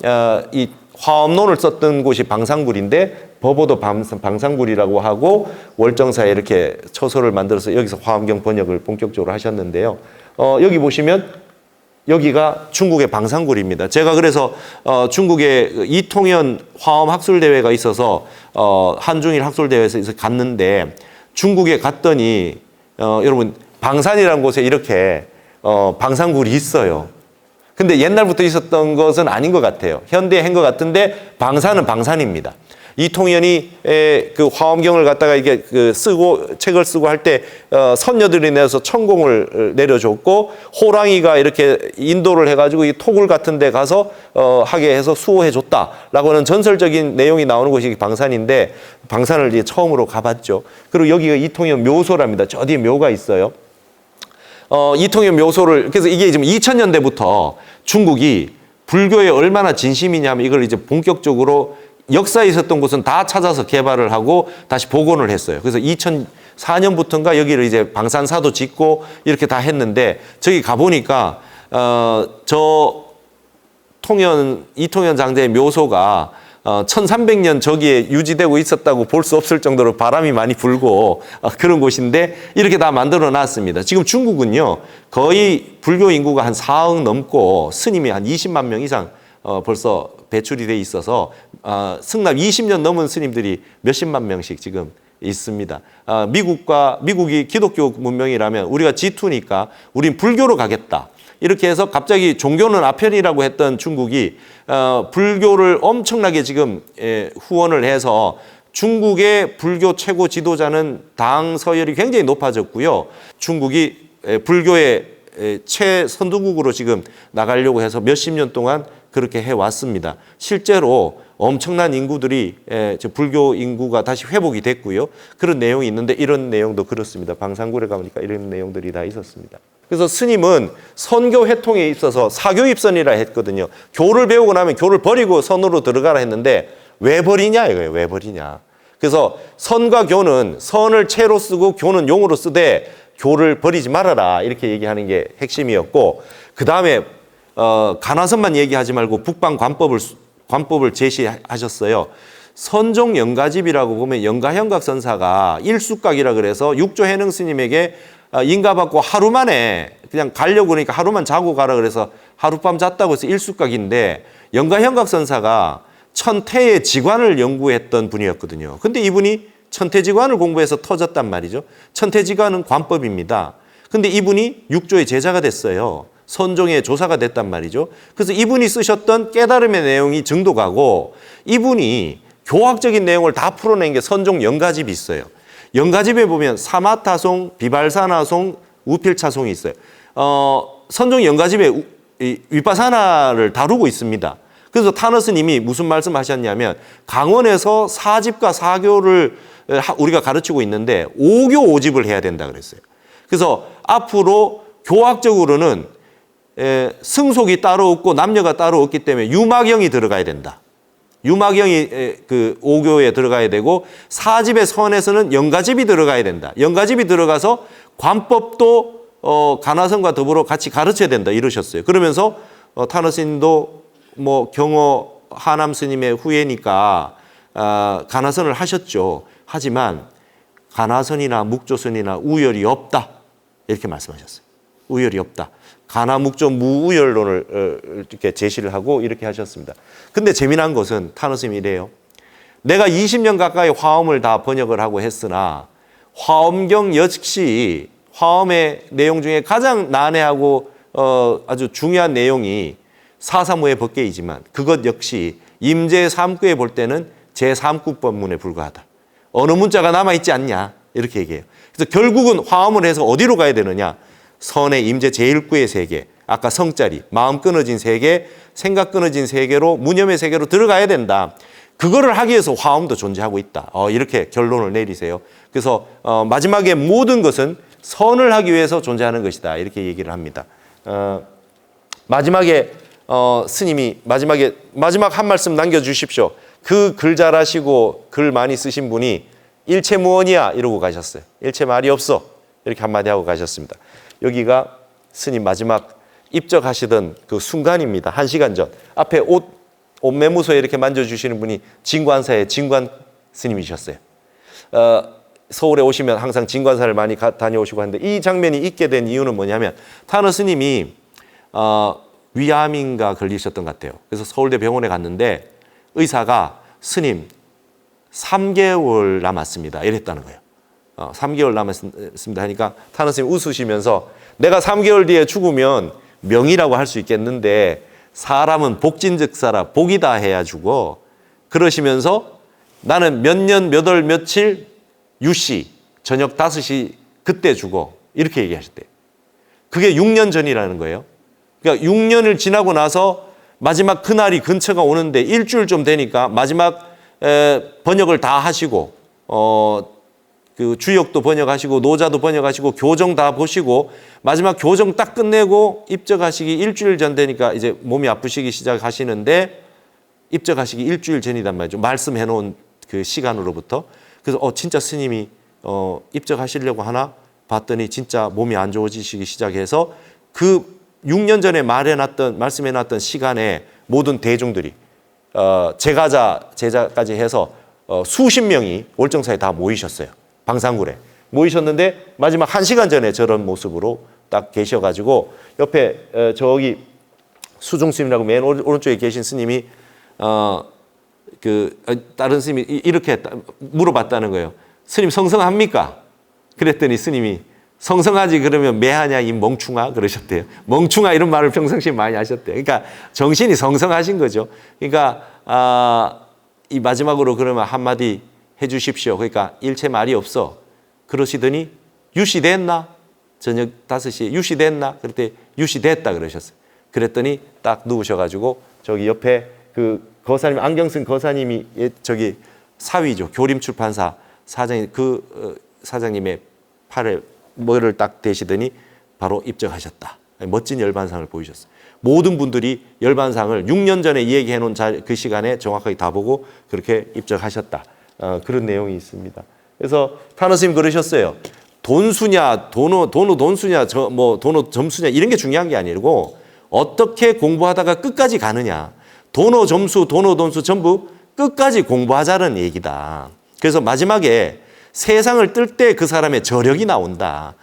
이 화엄론을 썼던 곳이 방산굴인데 법어도 방산굴이라고 하고 월정사에 이렇게 처소를 만들어서 여기서 화엄경 번역을 본격적으로 하셨는데요. 여기 보시면 여기가 중국의 방산굴입니다. 제가 그래서 중국의 이통현 화엄 학술대회가 있어서 한중일 학술대회에서 갔는데 중국에 갔더니 여러분 방산이라는 곳에 이렇게 방산굴이 있어요. 근데 옛날부터 있었던 것은 아닌 것 같아요. 현대에 한 것 같은데 방산은 방산입니다. 이통현이 그 화엄경을 갖다가 이게 쓰고 책을 쓰고 할 때 선녀들이 내서 천공을 내려줬고 호랑이가 이렇게 인도를 해가지고 이 토굴 같은 데 가서 하게 해서 수호해 줬다라고 하는 전설적인 내용이 나오는 곳이 방산인데 방산을 이제 처음으로 가봤죠. 그리고 여기가 이통현 묘소랍니다. 저 뒤에 묘가 있어요. 이통현 묘소를 그래서 이게 지금 2000년대부터 중국이 불교에 얼마나 진심이냐면 이걸 이제 본격적으로 역사에 있었던 곳은 다 찾아서 개발을 하고 다시 복원을 했어요. 그래서 2004년부터인가 여기를 이제 방산사도 짓고 이렇게 다 했는데 저기 가보니까 이통현 장자의 묘소가 1300년 저기에 유지되고 있었다고 볼 수 없을 정도로 바람이 많이 불고 그런 곳인데 이렇게 다 만들어 놨습니다. 지금 중국은요 거의 불교 인구가 한 4억 넘고 스님이 한 20만 명 이상 벌써 배출이 돼 있어서 승납 20년 넘은 스님들이 몇십만 명씩 지금 있습니다. 미국이 기독교 문명이라면 우리가 G2니까 우린 불교로 가겠다. 이렇게 해서 갑자기 종교는 아편이라고 했던 중국이 불교를 엄청나게 지금 후원을 해서 중국의 불교 최고 지도자는 당 서열이 굉장히 높아졌고요. 중국이 불교의 최선두국으로 지금 나가려고 해서 몇십 년 동안 그렇게 해왔습니다. 실제로 엄청난 인구들이 불교 인구가 다시 회복이 됐고요. 그런 내용이 있는데 이런 내용도 그렇습니다. 방산굴에 가보니까 이런 내용들이 다 있었습니다. 그래서 스님은 선교 회통에 있어서 사교 입선이라 했거든요. 교를 배우고 나면 교를 버리고 선으로 들어가라 했는데 왜 버리냐 이거예요. 왜 버리냐. 그래서 선과 교는 선을 채로 쓰고 교는 용으로 쓰되 교를 버리지 말아라 이렇게 얘기하는 게 핵심이었고 그 다음에 가나선만 얘기하지 말고 북방 관법을 제시하셨어요. 선종 영가집이라고 보면 영가현각 선사가 일숙각이라 그래서 육조 해능 스님에게 인가받고 하루 만에 그냥 가려고 그러니까 하루만 자고 가라 그래서 하룻밤 잤다고 해서 일숙각인데 영가현각 선사가 천태의 지관을 연구했던 분이었거든요. 근데 이분이 천태지관을 공부해서 터졌단 말이죠. 천태지관은 관법입니다. 근데 이분이 육조의 제자가 됐어요. 선종의 조사가 됐단 말이죠. 그래서 이분이 쓰셨던 깨달음의 내용이 증도가고 이분이 교학적인 내용을 다 풀어낸 게 선종 영가집이 있어요. 영가집에 보면 사마타송, 비발사나송, 우필차송이 있어요. 선종 영가집에 위파사나를 다루고 있습니다. 그래서 타너 스님이 무슨 말씀하셨냐면 강원에서 사집과 사교를 우리가 가르치고 있는데 5교 5집을 해야 된다 그랬어요. 그래서 앞으로 교학적으로는 승속이 따로 없고 남녀가 따로 없기 때문에 유마경이 들어가야 된다. 유마경이 그 5교에 들어가야 되고 사집의 선에서는 영가집이 들어가야 된다. 영가집이 들어가서 관법도 가나선과 더불어 같이 가르쳐야 된다 이러셨어요. 그러면서 타너 스님도 뭐 경호 하남 스님의 후예니까 가나선을 하셨죠. 하지만 가나선이나 묵조선이나 우열이 없다 이렇게 말씀하셨어요. 우열이 없다. 가나묵조 무우열론을 이렇게 제시를 하고 이렇게 하셨습니다. 근데 재미난 것은 타노스님이 이래요. 내가 20년 가까이 화엄을 다 번역을 하고 했으나 화엄경 역시 화엄의 내용 중에 가장 난해하고 아주 중요한 내용이 사사무의 법계이지만 그것 역시 임제 3구에 볼 때는 제3구법문에 불과하다. 어느 문자가 남아있지 않냐 이렇게 얘기해요. 그래서 결국은 화엄을 해서 어디로 가야 되느냐. 선의 임제 제1구의 세계, 아까 성자리, 마음 끊어진 세계, 생각 끊어진 세계로 무념의 세계로 들어가야 된다. 그거를 하기 위해서 화엄도 존재하고 있다. 이렇게 결론을 내리세요. 그래서 마지막에 모든 것은 선을 하기 위해서 존재하는 것이다. 이렇게 얘기를 합니다. 마지막에 스님이 마지막 한 말씀 남겨주십시오. 그 글 잘하시고 글 많이 쓰신 분이 일체 무언이야 이러고 가셨어요. 일체 말이 없어 이렇게 한마디 하고 가셨습니다. 여기가 스님 마지막 입적하시던 그 순간입니다. 1시간 전. 앞에 옷매무소에 이렇게 만져주시는 분이 진관사의 진관 스님이셨어요. 서울에 오시면 항상 진관사를 많이 다녀오시고 하는데 이 장면이 있게 된 이유는 뭐냐면 타너 스님이 위암인가 걸리셨던 것 같아요. 그래서 서울대 병원에 갔는데 의사가 스님 3개월 남았습니다. 이랬다는 거예요. 3개월 남았습니다 하니까 타너 스님 웃으시면서 내가 3개월 뒤에 죽으면 명이라고 할 수 있겠는데 사람은 복진즉사라 복이다 해야 죽어. 그러시면서 나는 몇 년 몇 월 며칠 유시 저녁 5시 그때 죽어. 이렇게 얘기하셨대요. 그게 6년 전이라는 거예요. 그러니까 6년을 지나고 나서 마지막 그날이 근처가 오는데 일주일 좀 되니까 마지막 번역을 다 하시고 그 주역도 번역하시고 노자도 번역하시고 교정 다 보시고 마지막 교정 딱 끝내고 입적하시기 일주일 전 되니까 이제 몸이 아프시기 시작하시는데 입적하시기 일주일 전이단 말이죠. 말씀해 놓은 그 시간으로부터. 그래서 진짜 스님이 입적하시려고 하나 봤더니 진짜 몸이 안 좋아지시기 시작해서 그 6년 전에 말씀해 놨던 시간에 모든 대중들이 제자까지 해서 수십 명이 월정사에 다 모이셨어요. 방상굴에 모이셨는데 마지막 1시간 전에 저런 모습으로 딱 계셔가지고 옆에 저기 수중스님이라고 맨 오른쪽에 계신 스님이 다른 스님이 이렇게 물어봤다는 거예요. 스님 성성합니까? 그랬더니 스님이 성성하지 그러면 매하냐 이 멍충아 그러셨대요. 멍충아 이런 말을 평상시에 많이 하셨대요. 그러니까 정신이 성성하신 거죠. 그러니까 이 마지막으로 그러면 한마디 해주십시오. 그러니까 일체 말이 없어. 그러시더니 유시됐나? 저녁 5시에 유시됐나? 그랬더니 유시됐다 그러셨어요. 그랬더니 딱 누우셔가지고 저기 옆에 그 거사님 안경 쓴 거사님이 저기 사위죠. 교림출판사 사장님 사장님의 팔에 뭐를 딱 대시더니 바로 입적하셨다. 멋진 열반상을 보이셨어요. 모든 분들이 열반상을 6년 전에 얘기해 놓은 그 시간에 정확하게 다 보고 그렇게 입적하셨다. 그런 내용이 있습니다. 그래서 타너 스님 그러셨어요. 돈수냐, 돈수냐, 돈호 점수냐 이런 게 중요한 게 아니고 어떻게 공부하다가 끝까지 가느냐. 돈호 점수, 돈호 돈수 전부 끝까지 공부하자는 얘기다. 그래서 마지막에 세상을 뜰 때 그 사람의 저력이 나온다.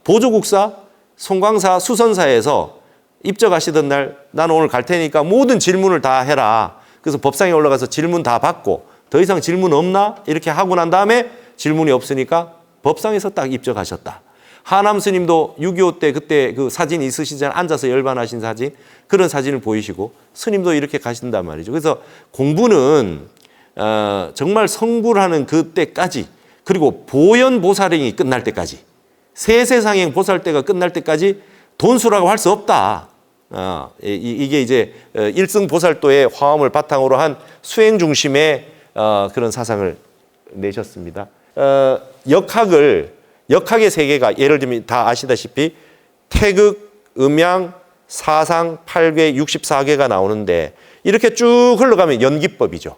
보조국사, 송광사, 수선사에서 입적하시던 날 나는 오늘 갈 테니까 모든 질문을 다 해라. 그래서 법상에 올라가서 질문 다 받고 더 이상 질문 없나? 이렇게 하고 난 다음에 질문이 없으니까 법상에서 딱 입적하셨다. 하남 스님도 6.25 때 그때 그 사진 있으시잖아요. 앉아서 열반하신 사진. 그런 사진을 보이시고 스님도 이렇게 가신단 말이죠. 그래서 공부는 정말 성불하는 그때까지 그리고 보현보살행이 끝날 때까지 세세상행 보살때가 끝날 때까지 돈수라고 할 수 없다. 이게 이제 일승보살도의 화엄을 바탕으로 한 수행 중심의 그런 사상을 내셨습니다. 역학의 세계가 예를 들면 다 아시다시피 태극, 음양, 사상, 8괴, 64괴가 나오는데 이렇게 쭉 흘러가면 연기법이죠.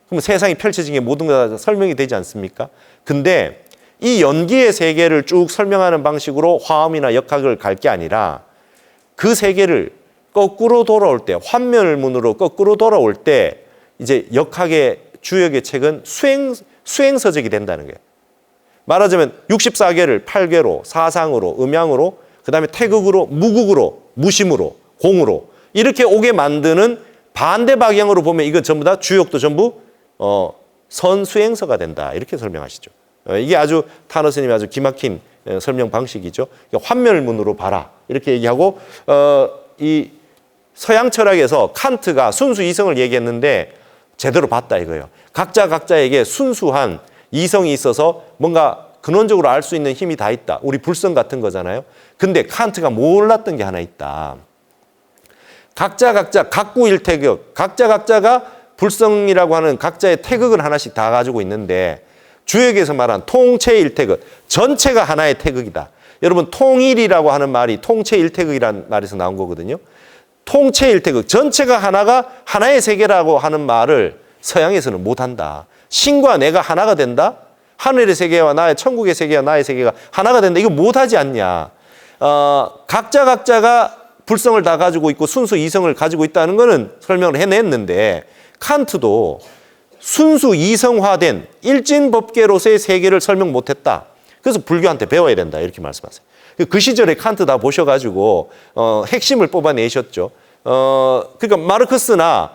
그럼 세상이 펼쳐진 게 모든 것 다 설명이 되지 않습니까? 근데 이 연기의 세계를 쭉 설명하는 방식으로 화엄이나 역학을 갈 게 아니라 그 세계를 거꾸로 돌아올 때, 환멸문으로 거꾸로 돌아올 때 이제 역학의 주역의 책은 수행서적이 된다는 거예요. 말하자면 64괴를 8괴로, 사상으로, 음양으로 그다음에 태극으로, 무국으로, 무심으로, 공으로 이렇게 오게 만드는 반대 방향으로 보면 이거 전부 다 주역도 전부 선수행서가 된다 이렇게 설명하시죠. 이게 아주 타너 스님이 아주 기막힌 설명 방식이죠. 환멸문으로 봐라 이렇게 얘기하고 이 서양 철학에서 칸트가 순수 이성을 얘기했는데 제대로 봤다 이거예요. 각자에게 순수한 이성이 있어서 뭔가 근원적으로 알 수 있는 힘이 다 있다. 우리 불성 같은 거잖아요. 근데 칸트가 몰랐던 게 하나 있다. 각자 각구일태극, 각자가 불성이라고 하는 각자의 태극을 하나씩 다 가지고 있는데 주역에서 말한 통체일태극, 전체가 하나의 태극이다. 여러분 통일이라고 하는 말이 통체일태극이라는 말에서 나온 거거든요. 통체일태극, 전체가 하나의 세계라고 하는 말을 서양에서는 못한다. 신과 내가 하나가 된다? 하늘의 세계와 나의 천국의 세계와 나의 세계가 하나가 된다. 이거 못하지 않냐. 각자가 불성을 다 가지고 있고 순수 이성을 가지고 있다는 거는 설명을 해냈는데 칸트도 순수 이성화된 일진법계로서의 세계를 설명 못했다. 그래서 불교한테 배워야 된다 이렇게 말씀하세요. 그 시절에 칸트 다 보셔가지고 핵심을 뽑아내셨죠. 그러니까 마르크스나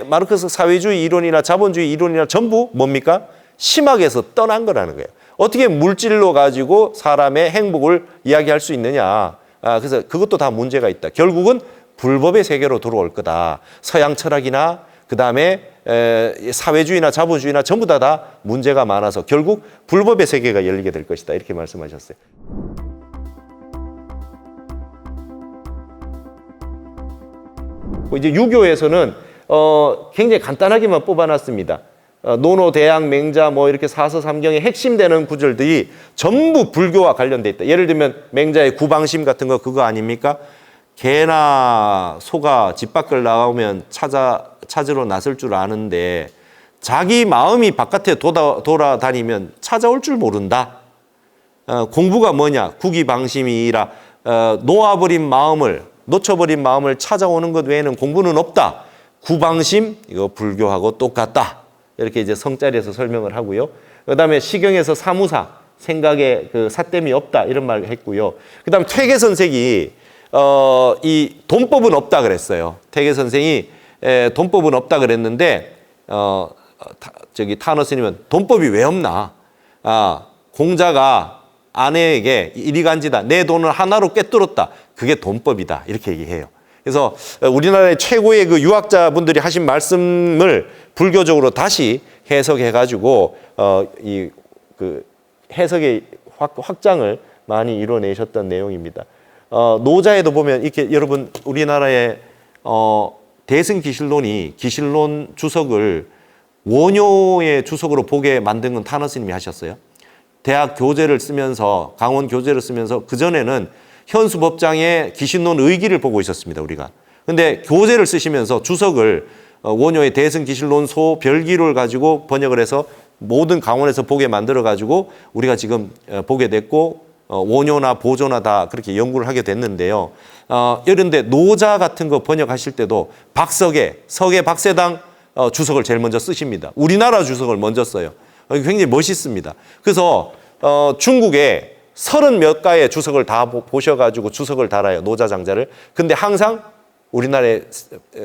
마르크스 사회주의 이론이나 자본주의 이론이나 전부 뭡니까? 심학에서 떠난 거라는 거예요. 어떻게 물질로 가지고 사람의 행복을 이야기할 수 있느냐. 그래서 그것도 다 문제가 있다. 결국은 불법의 세계로 들어올 거다. 서양 철학이나 그다음에 사회주의나 자본주의나 전부 다 문제가 많아서 결국 불법의 세계가 열리게 될 것이다. 이렇게 말씀하셨어요. 이제 유교에서는 굉장히 간단하게만 뽑아놨습니다. 논어, 대양, 맹자 뭐 이렇게 사서삼경의 핵심 되는 구절들이 전부 불교와 관련돼 있다. 예를 들면 맹자의 구방심 같은 거 그거 아닙니까? 개나 소가 집 밖을 나오면 찾으러 나설 줄 아는데 자기 마음이 바깥에 돌아다니면 찾아올 줄 모른다. 공부가 뭐냐? 구기방심이라 놓쳐버린 마음을 찾아오는 것 외에는 공부는 없다. 구방심 이거 불교하고 똑같다. 이렇게 이제 성자리에서 설명을 하고요. 그다음에 시경에서 사무사 생각에 그 삿됨이 없다 이런 말을 했고요. 그다음에 퇴계 선생이 이 돈법은 없다 그랬어요. 퇴계 선생이 돈법은 없다 그랬는데 타너 스님은 돈법이 왜 없나? 공자가 아내에게 이리간지다. 내 돈을 하나로 꿰뚫었다. 그게 돈법이다. 이렇게 얘기해요. 그래서 우리나라의 최고의 그 유학자분들이 하신 말씀을 불교적으로 다시 해석해가지고 그 해석의 확장을 많이 이뤄내셨던 내용입니다. 노자에도 보면 이렇게 여러분 우리나라의 대승기실론이 기실론 주석을 원효의 주석으로 보게 만든 건 타너 스님이 하셨어요. 대학 교재를 쓰면서 강원 교재를 쓰면서 그전에는 현수법장의 기신론 의기를 보고 있었습니다. 우리가. 근데 교재를 쓰시면서 주석을 원효의 대승기실론소 별기를 가지고 번역을 해서 모든 강원에서 보게 만들어 가지고 우리가 지금 보게 됐고 원효나 보조나 다 그렇게 연구를 하게 됐는데요. 이런데 노자 같은 거 번역하실 때도 서계 박세당 주석을 제일 먼저 쓰십니다. 우리나라 주석을 먼저 써요. 굉장히 멋있습니다. 그래서 중국에 30몇 가의 주석을 다 보셔가지고 주석을 달아요. 노자장자를. 근데 항상 우리나라의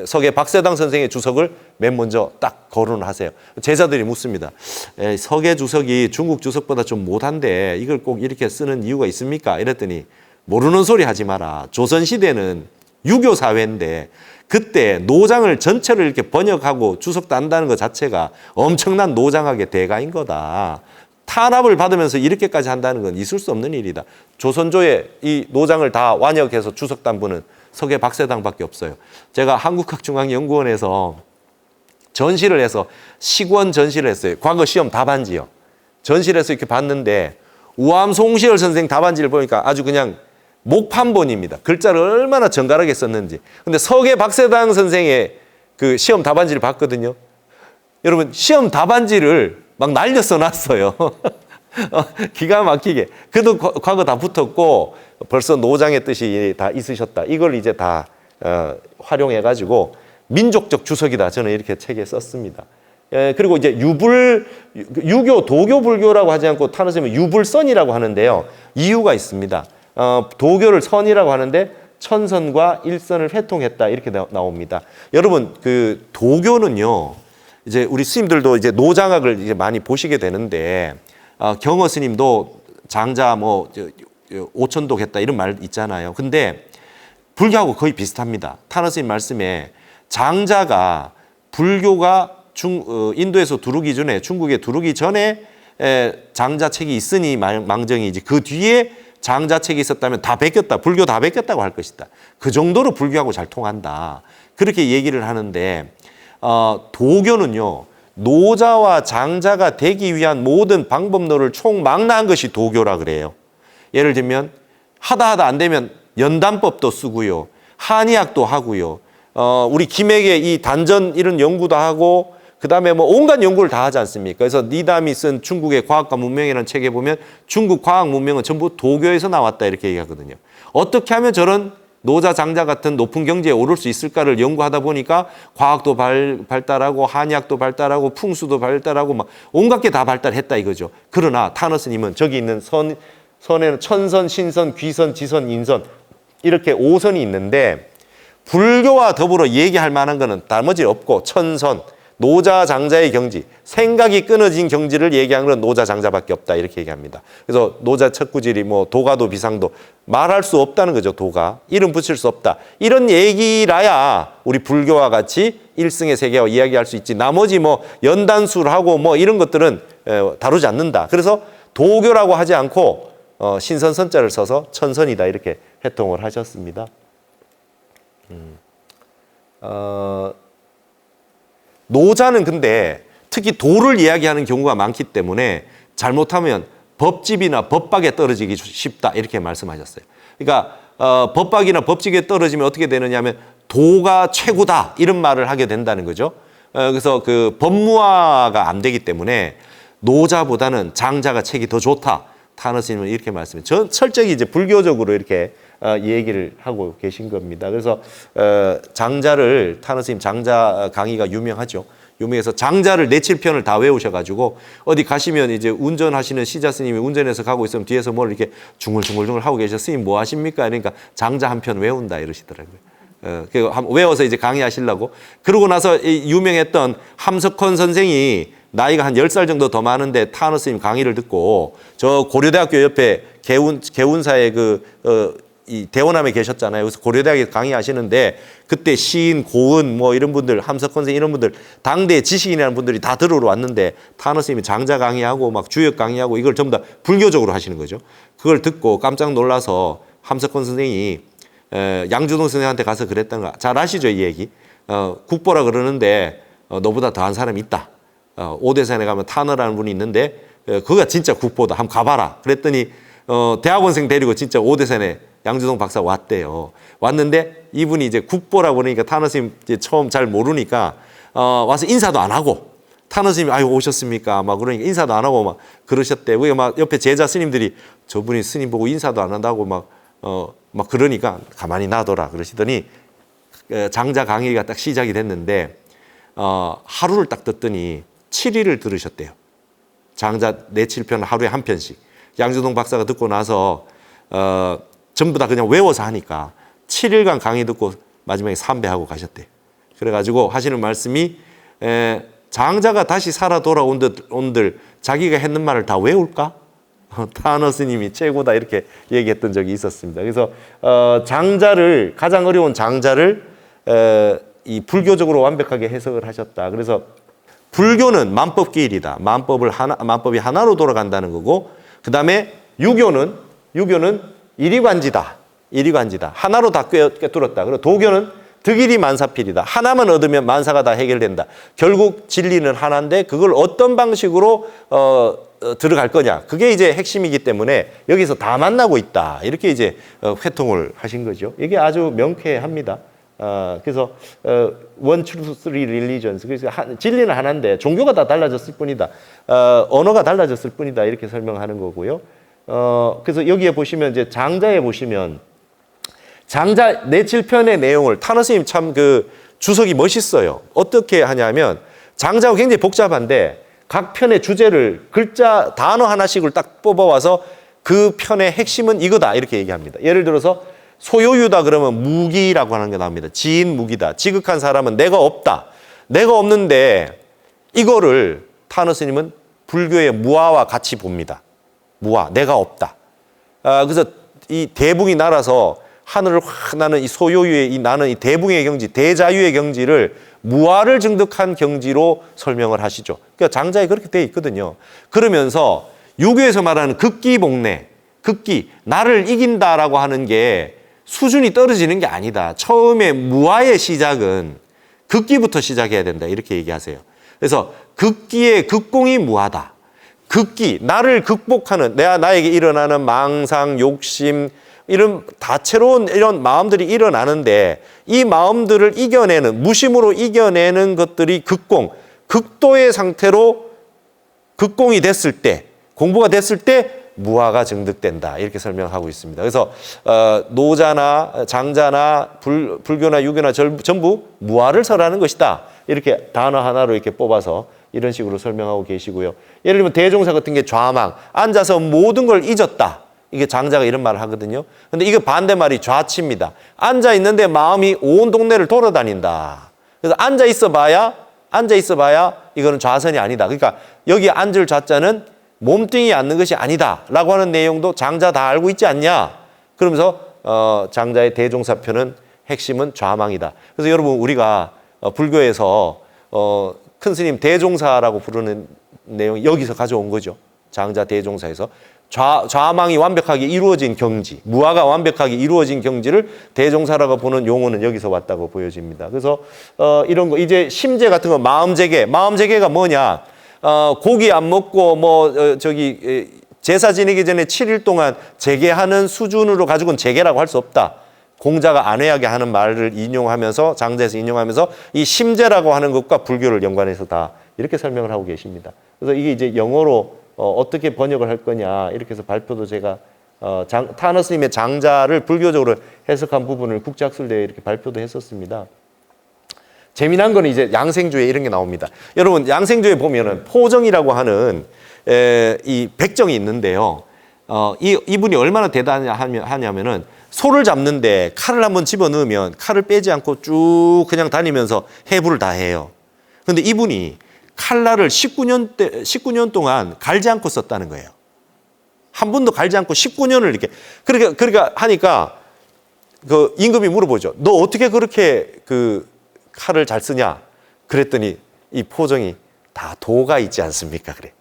서계 박세당 선생의 주석을 맨 먼저 딱 거론을 하세요. 제자들이 묻습니다. 서계 주석이 중국 주석보다 좀 못한데 이걸 꼭 이렇게 쓰는 이유가 있습니까? 이랬더니 모르는 소리 하지 마라. 조선시대는 유교 사회인데 그때 노장을 전체를 이렇게 번역하고 주석 딴다는 것 자체가 엄청난 노장학의 대가인 거다. 탄압을 받으면서 이렇게까지 한다는 건 있을 수 없는 일이다. 조선조의 이 노장을 다 완역해서 주석 딴 분은 서계 박세당밖에 없어요. 제가 한국학중앙연구원에서 전시를 해서 식원 전시를 했어요. 과거 시험 답안지요. 전시를 해서 이렇게 봤는데 우암 송시열 선생 답안지를 보니까 아주 그냥 목판본입니다. 글자를 얼마나 정갈하게 썼는지. 근데 서계 박세당 선생의 그 시험 답안지를 봤거든요. 여러분 시험 답안지를 막 날려 써놨어요. 기가 막히게. 그래도 과거 다 붙었고 벌써 노장의 뜻이 다 있으셨다. 이걸 이제 다 활용해가지고 민족적 주석이다. 저는 이렇게 책에 썼습니다. 그리고 이제 유교, 도교, 불교라고 하지 않고 타너 스님은 유불선이라고 하는데요. 이유가 있습니다. 도교를 선이라고 하는데 천선과 일선을 회통했다 이렇게 나옵니다. 여러분 그 도교는요 이제 우리 스님들도 이제 노장학을 이제 많이 보시게 되는데 경허 스님도 장자 뭐 오천독 했다 이런 말 있잖아요. 근데 불교하고 거의 비슷합니다. 타너 스님 말씀에 장자가 불교가 인도에서 두르기 전에 중국에 두르기 전에 장자책이 있으니 망정이지 그 뒤에 장자책이 있었다면 다 베꼈다. 불교 다 베꼈다고 할 것이다. 그 정도로 불교하고 잘 통한다. 그렇게 얘기를 하는데 도교는요. 노자와 장자가 되기 위한 모든 방법론을 총망라한 것이 도교라 그래요. 예를 들면 하다 안 되면 연단법도 쓰고요. 한의학도 하고요. 우리 김액의 이 단전 이런 연구도 하고 그다음에 뭐 온갖 연구를 다 하지 않습니까? 그래서 니담이 쓴 중국의 과학과 문명이라는 책에 보면 중국 과학 문명은 전부 도교에서 나왔다 이렇게 얘기하거든요. 어떻게 하면 저런 노자 장자 같은 높은 경지에 오를 수 있을까를 연구하다 보니까 과학도 발달하고 한의학도 발달하고 풍수도 발달하고 막 온갖 게 다 발달했다 이거죠. 그러나 타너 스님은 저기 있는 선에는 천선, 신선, 귀선, 지선, 인선 이렇게 5선이 있는데 불교와 더불어 얘기할 만한 거는 나머지 없고 천선, 노자 장자의 경지, 생각이 끊어진 경지를 얘기하는 건 노자 장자밖에 없다 이렇게 얘기합니다. 그래서 노자 척구질이 뭐 도가도 비상도 말할 수 없다는 거죠. 도가 이름 붙일 수 없다 이런 얘기라야 우리 불교와 같이 일승의 세계와 이야기할 수 있지. 나머지 뭐 연단술하고 뭐 이런 것들은 다루지 않는다. 그래서 도교라고 하지 않고 신선선자를 써서 천선이다 이렇게 해통을 하셨습니다. 노자는 근데 특히 도를 이야기하는 경우가 많기 때문에 잘못하면 법집이나 법박에 떨어지기 쉽다 이렇게 말씀하셨어요. 그러니까 법박이나 법집에 떨어지면 어떻게 되느냐 하면 도가 최고다 이런 말을 하게 된다는 거죠. 그래서 그 법무화가 안 되기 때문에 노자보다는 장자가 책이 더 좋다. 타너 스님은 이렇게 말씀해요. 전 철저히 이제 불교적으로 이렇게 얘기를 하고 계신 겁니다. 그래서 장자를 타너 스님 장자 강의가 유명하죠. 유명해서 장자를 네7편을 다 외우셔가지고 어디 가시면 이제 운전하시는 시자 스님이 운전해서 가고 있으면 뒤에서 뭘 이렇게 중얼중얼 하고 계셔. 스님 뭐 하십니까? 그러니까 장자 한 편 외운다 이러시더라고요. 외워서 이제 강의하시려고. 그러고 나서 유명했던 함석헌 선생이 나이가 한 10살 정도 더 많은데 타너 스님 강의를 듣고 저 고려대학교 옆에 개운사의 이 대원암에 계셨잖아요. 그래서 고려대학에 강의하시는데 그때 시인, 고은 뭐 이런 분들, 함석헌 선생 이런 분들 당대 지식인이라는 분들이 다 들어오러 왔는데 타너 스님이 장자 강의하고 막 주역 강의하고 이걸 전부 다 불교적으로 하시는 거죠. 그걸 듣고 깜짝 놀라서 함석헌 선생이 양주동 선생한테 가서 그랬던 거 잘 아시죠 이 얘기. 국보라 그러는데 너보다 더한 사람이 있다. 오대산에 가면 타너라는 분이 있는데 그가 진짜 국보다. 한번 가봐라. 그랬더니 대학원생 데리고 진짜 오대산에 양주동 박사 왔대요. 왔는데 이분이 이제 국보라고 그러니까 타너 스님 처음 잘 모르니까 와서 인사도 안 하고 타너 스님이 아유 오셨습니까? 막 그러니까 인사도 안 하고 막 그러셨대. 그게 막 옆에 제자 스님들이 저분이 스님 보고 인사도 안 한다고 막 그러니까 가만히 놔둬라 그러시더니 장자 강의가 딱 시작이 됐는데 하루를 딱 듣더니 7일을 들으셨대요. 장자 4-7편 하루에 한 편씩. 양주동 박사가 듣고 나서 전부 다 그냥 외워서 하니까 7일간 강의 듣고 마지막에 삼배하고 가셨대요. 그래가지고 하시는 말씀이 장자가 다시 살아 돌아온들 자기가 했는 말을 다 외울까? 타너 스님이 최고다 이렇게 얘기했던 적이 있었습니다. 그래서 장자를 가장 어려운 장자를 이 불교적으로 완벽하게 해석을 하셨다. 그래서 불교는 만법기일이다. 만법이 하나로 돌아간다는 거고, 그 다음에 유교는 이리관지다. 하나로 다 꿰뚫었다. 그리고 도교는 득일이 만사필이다. 하나만 얻으면 만사가 다 해결된다. 결국 진리는 하나인데 그걸 어떤 방식으로 들어갈 거냐. 그게 이제 핵심이기 때문에 여기서 다 만나고 있다. 이렇게 이제 회통을 하신 거죠. 이게 아주 명쾌합니다. 그래서 one truth three religions. 그래서 진리는 하나인데 종교가 다 달라졌을 뿐이다. 언어가 달라졌을 뿐이다. 이렇게 설명하는 거고요. 그래서 여기에 보시면 이제 장자에 보시면 장자 4-7편의 내용을 타너 스님 참 그 주석이 멋있어요. 어떻게 하냐면 장자가 굉장히 복잡한데 각 편의 주제를 글자 단어 하나씩을 딱 뽑아와서 그 편의 핵심은 이거다 이렇게 얘기합니다. 예를 들어서 소요유다 그러면 무기라고 하는 게 나옵니다. 지인 무기다. 지극한 사람은 내가 없다. 내가 없는데 이거를 타너 스님은 불교의 무아와 같이 봅니다. 무아, 내가 없다. 그래서 이 대붕이 날아서 하늘을 확 나는 이 소요유의 나는 이 대붕의 경지, 대자유의 경지를 무아를 증득한 경지로 설명을 하시죠. 그러니까 장자에 그렇게 돼 있거든요. 그러면서 유교에서 말하는 극기복례, 극기, 나를 이긴다라고 하는 게 수준이 떨어지는 게 아니다. 처음에 무아의 시작은 극기부터 시작해야 된다. 이렇게 얘기하세요. 그래서 극기의 극공이 무아다. 극기, 나를 극복하는, 나에게 일어나는 망상, 욕심, 이런 다채로운 이런 마음들이 일어나는데 이 마음들을 이겨내는, 무심으로 이겨내는 것들이 극공, 극도의 상태로 극공이 됐을 때, 공부가 됐을 때 무아가 증득된다. 이렇게 설명하고 있습니다. 그래서 노자나 장자나 불교나 유교나 전부 무아를 설하는 것이다. 이렇게 단어 하나로 이렇게 뽑아서 이런 식으로 설명하고 계시고요. 예를 들면 대종사 같은 게 좌망, 앉아서 모든 걸 잊었다. 이게 장자가 이런 말을 하거든요. 근데 이거 반대말이 좌치입니다. 앉아 있는데 마음이 온 동네를 돌아다닌다. 그래서 앉아 있어 봐야 이거는 좌선이 아니다. 그러니까 여기 앉을 좌자는 몸뚱이 앉는 것이 아니다 라고 하는 내용도 장자 다 알고 있지 않냐. 그러면서 장자의 대종사표는 핵심은 좌망이다. 그래서 여러분 우리가 불교에서 큰 스님 대종사라고 부르는 내용이 여기서 가져온 거죠. 장자 대종사에서 좌망이 완벽하게 이루어진 경지, 무아가 완벽하게 이루어진 경지를 대종사라고 보는 용어는 여기서 왔다고 보여집니다. 그래서 이런 거 이제 심재 같은 거 마음재개가 뭐냐? 고기 안 먹고 제사 지내기 전에 7일 동안 재개하는 수준으로 가지고는 재개라고 할 수 없다. 공자가 안회하게 하는 말을 인용하면서 장자에서 인용하면서 이 심재라고 하는 것과 불교를 연관해서 다 이렇게 설명을 하고 계십니다. 그래서 이게 이제 영어로 어떻게 번역을 할 거냐 이렇게 해서 발표도 제가 타너 스님의 장자를 불교적으로 해석한 부분을 국제학술대회에 이렇게 발표도 했었습니다. 재미난 거는 이제 양생주에 이런 게 나옵니다. 여러분 양생주에 보면은 포정이라고 하는 이 백정이 있는데요. 이분이 얼마나 대단하냐면은 소를 잡는데 칼을 한번 집어넣으면 칼을 빼지 않고 쭉 그냥 다니면서 해부를 다 해요. 그런데 이분이 칼날을 19년 동안 갈지 않고 썼다는 거예요. 한 번도 갈지 않고 19년을 이렇게. 그러니까 하니까 그 임금이 물어보죠. 너 어떻게 그렇게 그 칼을 잘 쓰냐? 그랬더니 이 포정이 다 도가 있지 않습니까? 그래.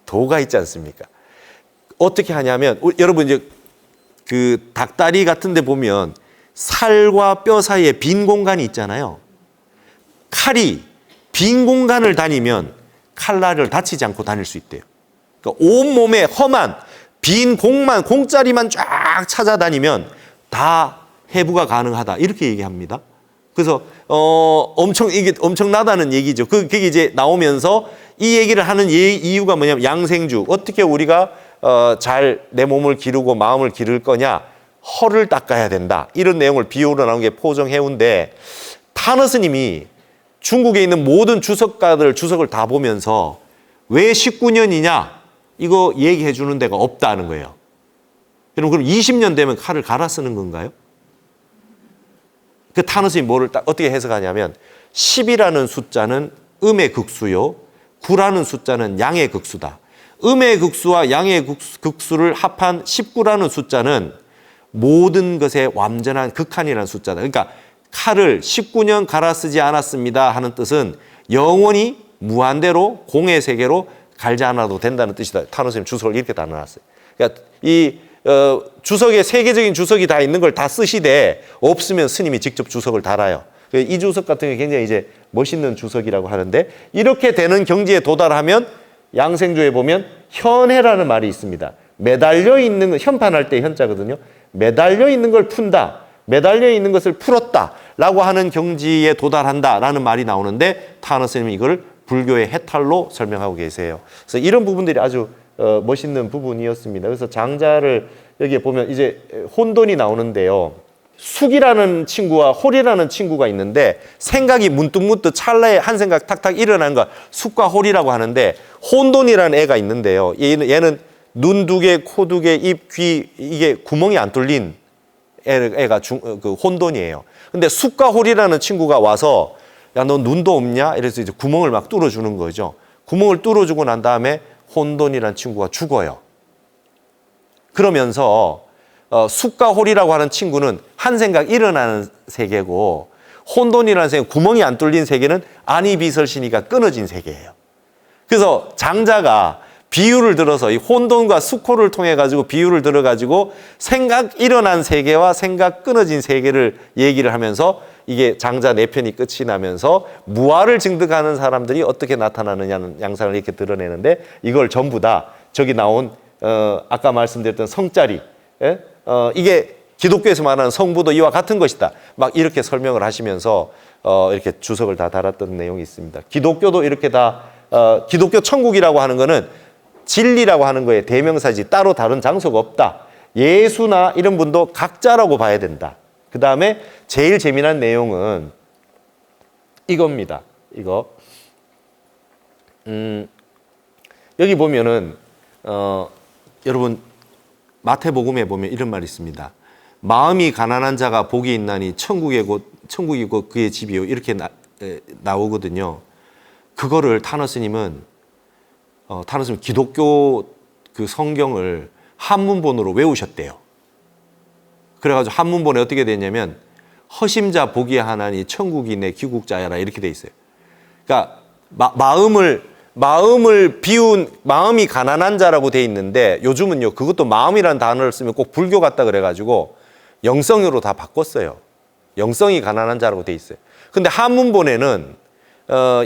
도가 있지 않습니까? 어떻게 하냐면 여러분 이제 그 닭다리 같은 데 보면 살과 뼈 사이에 빈 공간이 있잖아요. 칼이 빈 공간을 다니면 칼날을 다치지 않고 다닐 수 있대요. 그러니까 온몸에 험한 빈 공짜리만 쫙 찾아다니면 다 해부가 가능하다. 이렇게 얘기합니다. 그래서 이게 엄청나다는 얘기죠. 그게 이제 나오면서 이 얘기를 하는 이유가 뭐냐면 양생주, 어떻게 우리가 잘 내 몸을 기르고 마음을 기를 거냐, 허를 닦아야 된다. 이런 내용을 비유로 나온 게 포정해운데 타너 스님이 중국에 있는 모든 주석을 다 보면서 왜 19년이냐 이거 얘기해 주는 데가 없다는 거예요. 여러분 그럼 20년 되면 칼을 갈아 쓰는 건가요? 그 타너 스님이 뭐를 어떻게 해석하냐면 10이라는 숫자는 음의 극수요, 9라는 숫자는 양의 극수다. 음의 극수와 양의 극수를 합한 19라는 숫자는 모든 것의 완전한 극한이라는 숫자다. 그러니까 칼을 19년 갈아 쓰지 않았습니다 하는 뜻은 영원히 무한대로 공의 세계로 갈지 않아도 된다는 뜻이다. 타너 스님 주석을 이렇게 다 넣어놨어요. 그러니까 이 주석에 세계적인 주석이 다 있는 걸 다 쓰시되 없으면 스님이 직접 주석을 달아요. 이 주석 같은 게 굉장히 이제 멋있는 주석이라고 하는데 이렇게 되는 경지에 도달하면 양생주에 보면 현해라는 말이 있습니다. 매달려 있는 현판할 때 현자거든요. 매달려 있는 걸 푼다. 매달려 있는 것을 풀었다라고 하는 경지에 도달한다라는 말이 나오는데 타너 스님이 이걸 불교의 해탈로 설명하고 계세요. 그래서 이런 부분들이 아주 멋있는 부분이었습니다. 그래서 장자를 여기에 보면 이제 혼돈이 나오는데요. 숙이라는 친구와 홀이라는 친구가 있는데 생각이 문득문득 찰나에 한 생각 탁탁 일어나는 거 숙과 홀이라고 하는데 혼돈이라는 애가 있는데요. 얘는 눈 두 개, 코 두 개, 입, 귀 이게 구멍이 안 뚫린 애가 그 혼돈이에요. 근데 숙가홀이라는 친구가 와서 야, 너 눈도 없냐? 이래서 이제 구멍을 막 뚫어주는 거죠. 구멍을 뚫어주고 난 다음에 혼돈이라는 친구가 죽어요. 그러면서 숙가홀이라고 하는 친구는 한 생각 일어나는 세계고 혼돈이라는 세계는 구멍이 안 뚫린 세계는 안이 비설시니까 끊어진 세계예요. 그래서 장자가 비유를 들어서 이 혼돈과 숙호를 통해 가지고 비유를 들어 가지고 생각 일어난 세계와 생각 끊어진 세계를 얘기를 하면서 이게 장자 4편이 끝이 나면서 무아를 증득하는 사람들이 어떻게 나타나느냐는 양상을 이렇게 드러내는데 이걸 전부 다 저기 나온 아까 말씀드렸던 성자리 이게 기독교에서 말하는 성부도 이와 같은 것이다. 막 이렇게 설명을 하시면서 이렇게 주석을 다 달았던 내용이 있습니다. 기독교도 이렇게 다 기독교 천국이라고 하는 거는 진리라고 하는 거에 대명사지 따로 다른 장소가 없다. 예수나 이런 분도 각자라고 봐야 된다. 그 다음에 제일 재미난 내용은 이겁니다. 이거 여기 보면은 여러분 마태복음에 보면 이런 말이 있습니다. 마음이 가난한 자가 복이 있나니 천국이 곧 그의 집이요 이렇게 나오거든요. 그거를 타너스님은 기독교 그 성경을 한문본으로 외우셨대요. 그래가지고 한문본에 어떻게 되냐면 허심자 복이 하나니 천국이 내 귀국자야라 이렇게 돼 있어요. 그러니까 마음을 비운 마음이 가난한 자라고 돼 있는데 요즘은요 그것도 마음이라는 단어를 쓰면 꼭 불교 같다 그래가지고 영성으로 다 바꿨어요. 영성이 가난한 자라고 돼 있어요. 근데 한문본에는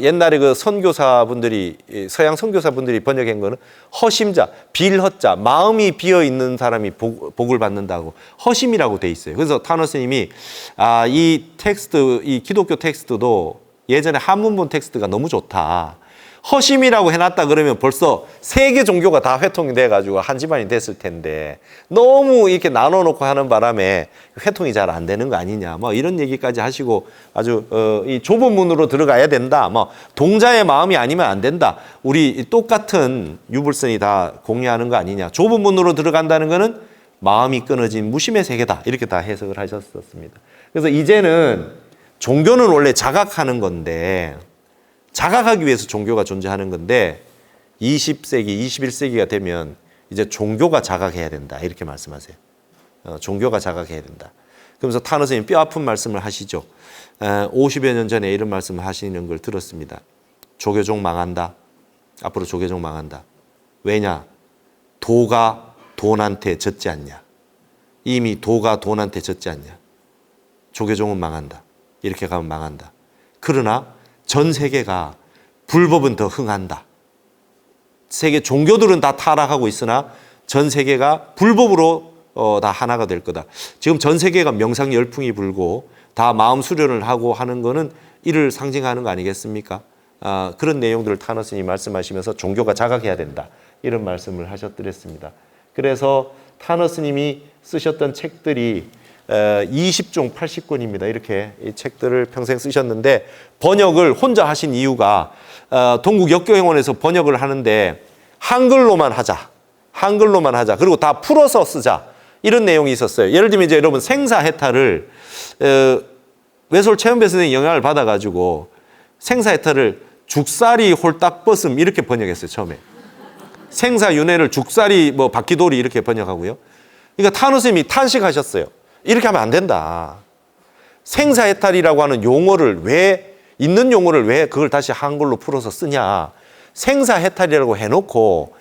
옛날에 그 선교사분들이 서양 선교사분들이 번역한 거는 허심자, 빌허자, 마음이 비어 있는 사람이 복을 받는다고 허심이라고 돼 있어요. 그래서 타너스님이 이 텍스트, 이 기독교 텍스트도 예전에 한문본 텍스트가 너무 좋다. 허심이라고 해놨다 그러면 벌써 세계 종교가 다 회통이 돼가지고 한 집안이 됐을 텐데 너무 이렇게 나눠놓고 하는 바람에 회통이 잘 안 되는 거 아니냐 뭐 이런 얘기까지 하시고 아주 이 좁은 문으로 들어가야 된다. 뭐 동자의 마음이 아니면 안 된다. 우리 똑같은 유불선이 다 공유하는 거 아니냐. 좁은 문으로 들어간다는 거는 마음이 끊어진 무심의 세계다. 이렇게 다 해석을 하셨었습니다. 그래서 이제는 종교는 원래 자각하는 건데 자각하기 위해서 종교가 존재하는 건데 20세기, 21세기가 되면 이제 종교가 자각해야 된다. 이렇게 말씀하세요. 종교가 자각해야 된다. 그러면서 타너 선생님 뼈 아픈 말씀을 하시죠. 50여 년 전에 이런 말씀을 하시는 걸 들었습니다. 조계종 망한다. 앞으로 조계종 망한다. 왜냐? 도가 돈한테 졌지 않냐. 이미 도가 돈한테 졌지 않냐. 조계종은 망한다. 이렇게 가면 망한다. 그러나 전 세계가 불법은 더 흥한다. 세계 종교들은 다 타락하고 있으나 전 세계가 불법으로 다 하나가 될 거다. 지금 전 세계가 명상 열풍이 불고 다 마음 수련을 하고 하는 거는 이를 상징하는 거 아니겠습니까? 그런 내용들을 타너스님이 말씀하시면서 종교가 자각해야 된다. 이런 말씀을 하셨더랬습니다. 그래서 타너스님이 쓰셨던 책들이 20종 80권입니다. 이렇게 이 책들을 평생 쓰셨는데 번역을 혼자 하신 이유가 동국 역교행원에서 번역을 하는데 한글로만 하자. 한글로만 하자. 그리고 다 풀어서 쓰자. 이런 내용이 있었어요. 예를 들면 이제 여러분 생사해탈을 외솔 최은배 선생님의 영향을 받아가지고 생사해탈을 죽살이 홀딱 벗음 이렇게 번역했어요. 처음에. 생사윤회를 죽살이 뭐 바퀴돌이 이렇게 번역하고요. 그러니까 타노 선생님이 탄식하셨어요. 이렇게 하면 안 된다. 생사해탈이라고 하는 용어를 있는 용어를 왜 그걸 다시 한글로 풀어서 쓰냐. 생사해탈이라고 해놓고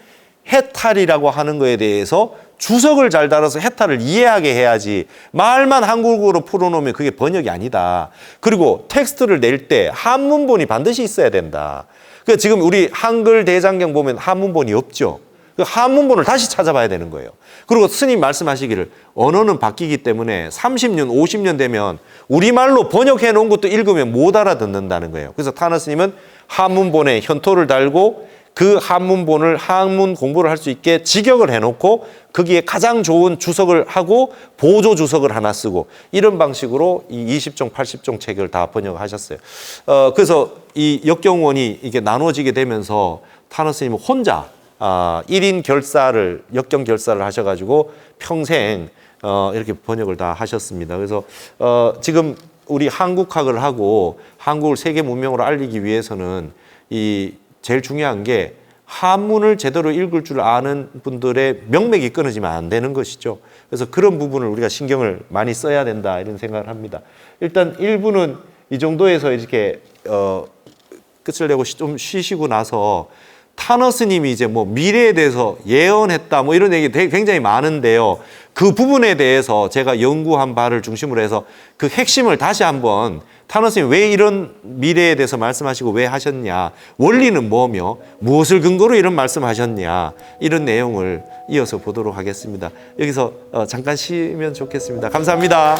해탈이라고 하는 거에 대해서 주석을 잘 달아서 해탈을 이해하게 해야지 말만 한국어로 풀어놓으면 그게 번역이 아니다. 그리고 텍스트를 낼 때 한문본이 반드시 있어야 된다. 그러니까 지금 우리 한글 대장경 보면 한문본이 없죠. 그 한문본을 다시 찾아봐야 되는 거예요. 그리고 스님 말씀하시기를 언어는 바뀌기 때문에 30년, 50년 되면 우리말로 번역해 놓은 것도 읽으면 못 알아듣는다는 거예요. 그래서 타너 스님은 한문본에 현토를 달고 그 한문본을 한문 공부를 할 수 있게 직역을 해놓고 거기에 가장 좋은 주석을 하고 보조 주석을 하나 쓰고 이런 방식으로 이 20종, 80종 책을 다 번역하셨어요. 그래서 이 역경원이 이게 나눠지게 되면서 타너 스님은 혼자 1인 결사를 역경 결사를 하셔가지고 평생 이렇게 번역을 다 하셨습니다. 그래서 지금 우리 한국학을 하고 한국을 세계 문명으로 알리기 위해서는 이 제일 중요한 게 한문을 제대로 읽을 줄 아는 분들의 명맥이 끊어지면 안 되는 것이죠. 그래서 그런 부분을 우리가 신경을 많이 써야 된다 이런 생각을 합니다. 일단 1부는 이 정도에서 이렇게 끝을 내고 좀 쉬시고 나서 타너스님이 이제 뭐 미래에 대해서 예언했다 뭐 이런 얘기 굉장히 많은데요. 그 부분에 대해서 제가 연구한 바를 중심으로 해서 그 핵심을 다시 한번 타너스님 왜 이런 미래에 대해서 말씀하시고 왜 하셨냐, 원리는 뭐며 무엇을 근거로 이런 말씀하셨냐, 이런 내용을 이어서 보도록 하겠습니다. 여기서 잠깐 쉬면 좋겠습니다. 감사합니다.